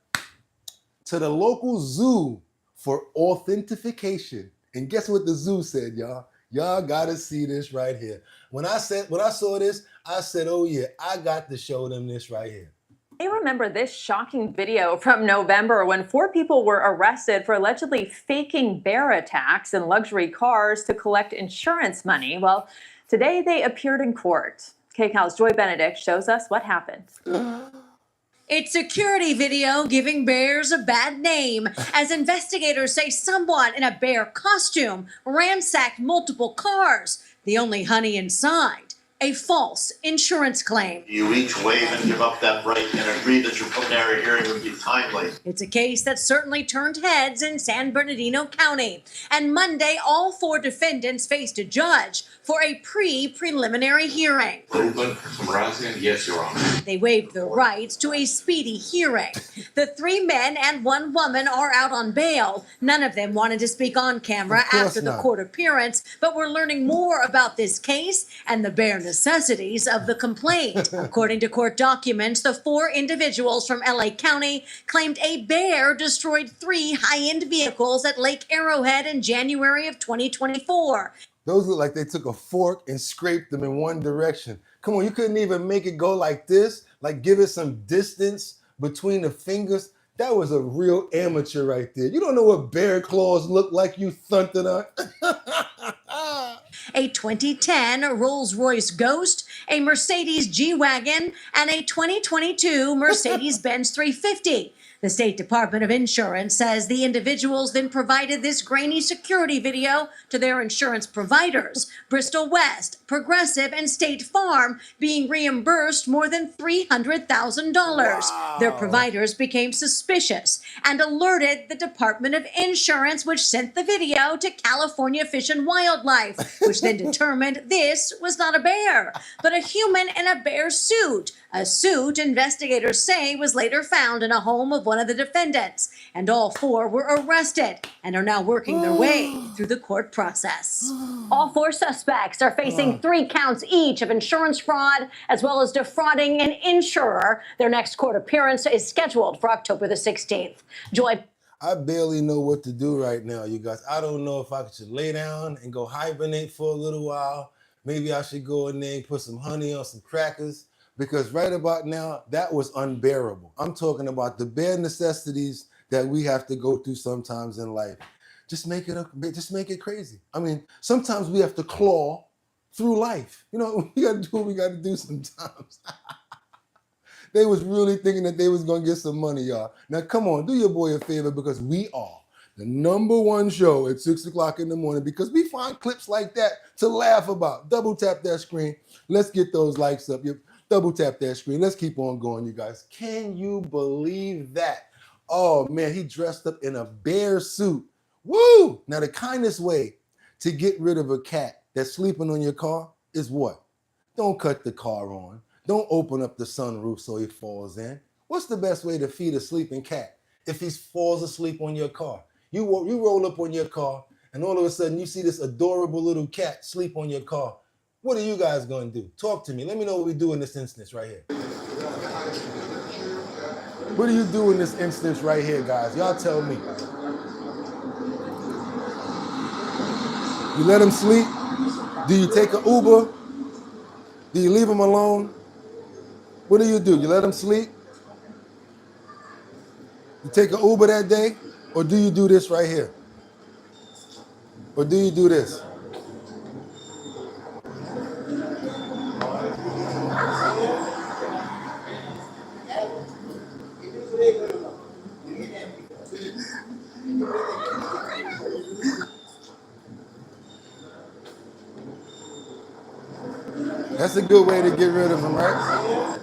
S1: To the local zoo for authentication. And guess what the zoo said, y'all? Y'all gotta see this right here. When I saw this, I said, oh yeah, I got to show them this right here.
S3: You remember this shocking video from November when 4 people were arrested for allegedly faking bear attacks in luxury cars to collect insurance money. Well, today they appeared in court. KCAL's Joy Benedict shows us what happened.
S4: It's security video giving bears a bad name as investigators say someone in a bear costume ransacked multiple cars. The only honey inside, a false insurance claim.
S5: You each waive and give up that right and agree that your preliminary hearing would be timely.
S4: It's a case that certainly turned heads in San Bernardino County. And Monday, all 4 defendants faced a judge for a preliminary hearing.
S5: Proven from Bronx, yes, Your Honor.
S4: They waived their rights to a speedy hearing. The 3 men and 1 woman are out on bail. None of them wanted to speak on camera after the court appearance, but we're learning more about this case and the bare necessities of the complaint. According to court documents, the 4 individuals from LA County claimed a bear destroyed 3 high-end vehicles at Lake Arrowhead in January of 2024.
S1: Those look like they took a fork and scraped them in one direction. Come on, you couldn't even make it go like this, like give it some distance between the fingers. That was a real amateur right there. You don't know what bear claws look like, you thundered.
S4: A 2010 Rolls-Royce Ghost, a Mercedes G-Wagon, and a 2022 Mercedes-Benz 350. The State Department of Insurance says the individuals then provided this grainy security video to their insurance providers, Bristol West, Progressive, and State Farm, being reimbursed more than $300,000. Wow. Their providers became suspicious and alerted the Department of Insurance, which sent the video to California Fish and Wildlife, which then determined this was not a bear, but a human in a bear suit. A suit investigators say was later found in a home of one of the defendants, and all 4 were arrested and are now working their way through the court process.
S2: All 4 suspects are facing 3 counts each of insurance fraud as well as defrauding an insurer. Their next court appearance is scheduled for October the 16th. Joy.
S1: I barely know what to do right now, you guys. I don't know if I should lay down and go hibernate for a little while. Maybe I should go in there and put some honey on some crackers. Because right about now, that was unbearable. I'm talking about the bare necessities that we have to go through sometimes in life. Just make it crazy. I mean, sometimes we have to claw through life. You know, we gotta do what we gotta do sometimes. They was really thinking that they was gonna get some money, y'all. Now come on, do your boy a favor, because we are the #1 show at 6 o'clock in the morning, because we find clips like that to laugh about. Double tap that screen. Let's get those likes up. Double tap that screen. Let's keep on going, you guys. Can you believe that? Oh man, he dressed up in a bear suit. Woo! Now the kindest way to get rid of a cat that's sleeping on your car is what? Don't cut the car on. Don't open up the sunroof so he falls in. What's the best way to feed a sleeping cat if he falls asleep on your car? You roll up on your car and all of a sudden you see this adorable little cat sleep on your car. What are you guys going to do? Talk to me. Let me know what we do in this instance right here. What do you do in this instance right here, guys? Y'all tell me. You let him sleep? Do you take an Uber? Do you leave him alone? What do? You let him sleep? You take an Uber that day? Or do you do this right here? Or do you do this? That's a good way to get rid of them, right?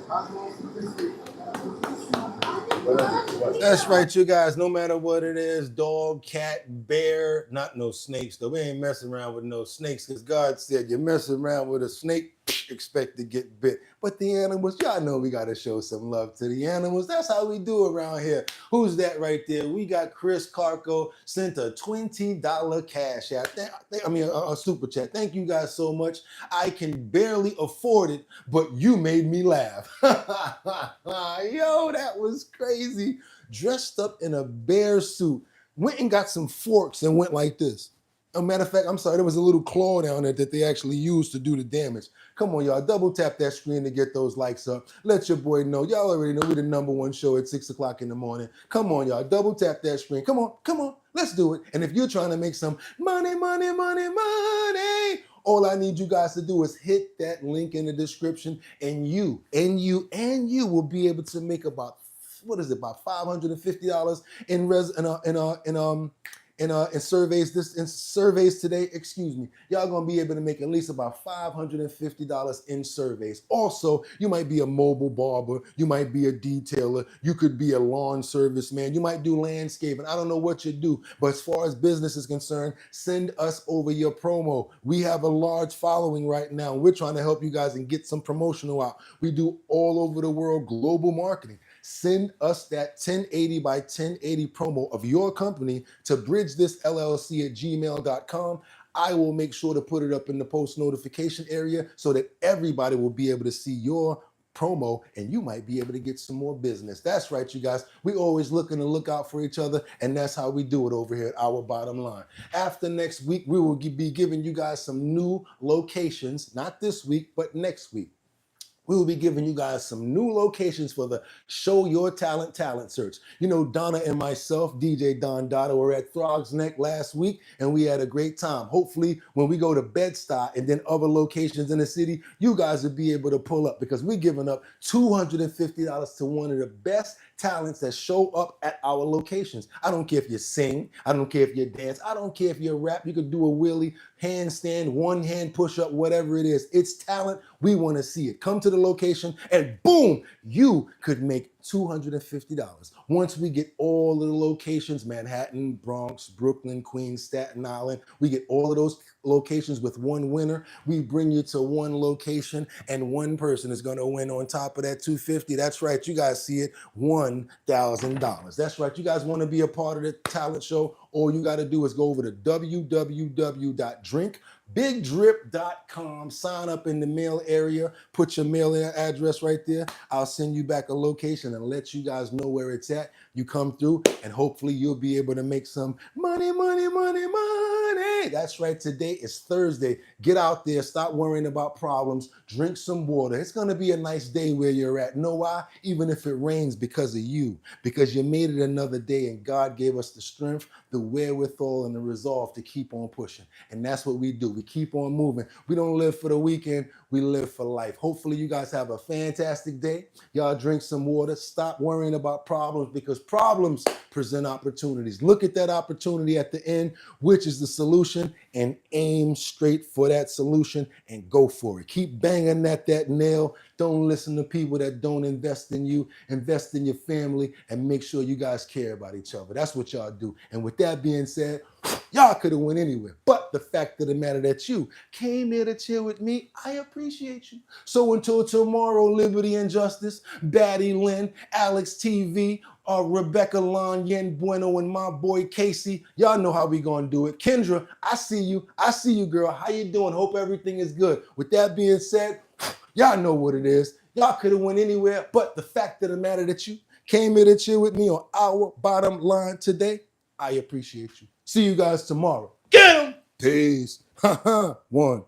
S1: That's right, you guys. No matter what it is, dog, cat, bear, not no snakes, though. We ain't messing around with no snakes, because God said you mess around with a snake, expect to get bit. But the animals, y'all know we got to show some love to the animals. That's how we do around here. Who's that right there? We got Chris Carco sent a $20 cash out. A super chat. Thank you guys so much. I can barely afford it, but you made me laugh. Yo, that was crazy. Dressed up in a bear suit. Went and got some forks and went like this. As a matter of fact, I'm sorry, there was a little claw down there that they actually used to do the damage. Come on, y'all. Double tap that screen to get those likes up. Let your boy know. Y'all already know we're the #1 show at 6 o'clock in the morning. Come on, y'all. Double tap that screen. Come on. Let's do it. And if you're trying to make some money, all I need you guys to do is hit that link in the description, and you will be able to make about what is it, about $550 in surveys today, excuse me, y'all gonna be able to make at least about $550 in surveys. Also, you might be a mobile barber, you might be a detailer, you could be a lawn service man, you might do landscaping. I don't know what you do, but as far as business is concerned, send us over your promo. We have a large following right now. We're trying to help you guys and get some promotional out. We do all over the world global marketing. Send us that 1080 by 1080 promo of your company to bridgethisllc@gmail.com. I will make sure to put it up in the post notification area so that everybody will be able to see your promo and you might be able to get some more business. That's right, you guys. We always looking to look out for each other, and that's how we do it over here at Our Bottom Line. After next week, we will be giving you guys some new locations, not this week, but next week. We will be giving you guys some new locations for the Show Your Talent search. You know, Donna and myself, DJ Don Dada, were at Throg's Neck last week, and we had a great time. Hopefully, when we go to Bed-Stuy and then other locations in the city, you guys will be able to pull up because we're giving up $250 to one of the best talents that show up at our locations. I don't care if you sing, I don't care if you dance, I don't care if you rap, you could do a wheelie, handstand, one hand push-up, whatever it is. It's talent. We want to see it. Come to the location and boom, you could make $250. Once we get all of the locations, Manhattan, Bronx, Brooklyn, Queens, Staten Island, we get all of those locations with one winner. We bring you to one location and one person is going to win on top of that $250. That's right. You guys see it. $1,000. That's right. You guys want to be a part of the talent show? All you got to do is go over to www.drinkbigdrip.com, sign up in the mail area, put your mail address right there. I'll send you back a location and let you guys know where it's at. You come through and hopefully you'll be able to make some money, money, money, money. That's right. Today is Thursday. Get out there. Stop worrying about problems. Drink some water. It's going to be a nice day where you're at. Know why? Even if it rains, because of you, because you made it another day and God gave us the strength, the wherewithal, and the resolve to keep on pushing. And that's what we do. We keep on moving. We don't live for the weekend. We live for life. Hopefully you guys have a fantastic day. Y'all drink some water. Stop worrying about problems because problems present opportunities. Look at that opportunity at the end, which is the solution, and aim straight for that solution and go for it. Keep banging at that nail. Don't listen to people that don't invest in you. Invest in your family and make sure you guys care about each other. That's what y'all do. And with that being said, y'all could have went anywhere. But the fact of the matter that you came here to chill with me, I appreciate you. So until tomorrow, liberty and justice, Batty Lynn, Alex TV, Rebecca Lon, Yen Bueno, and my boy Casey. Y'all know how we gonna do it. Kendra, I see you. I see you, girl. How you doing? Hope everything is good. With that being said, y'all know what it is. Y'all could have went anywhere, but the fact of the matter that you came here to chill with me on Our Bottom Line today, I appreciate you. See you guys tomorrow. Get 'em! Peace. One.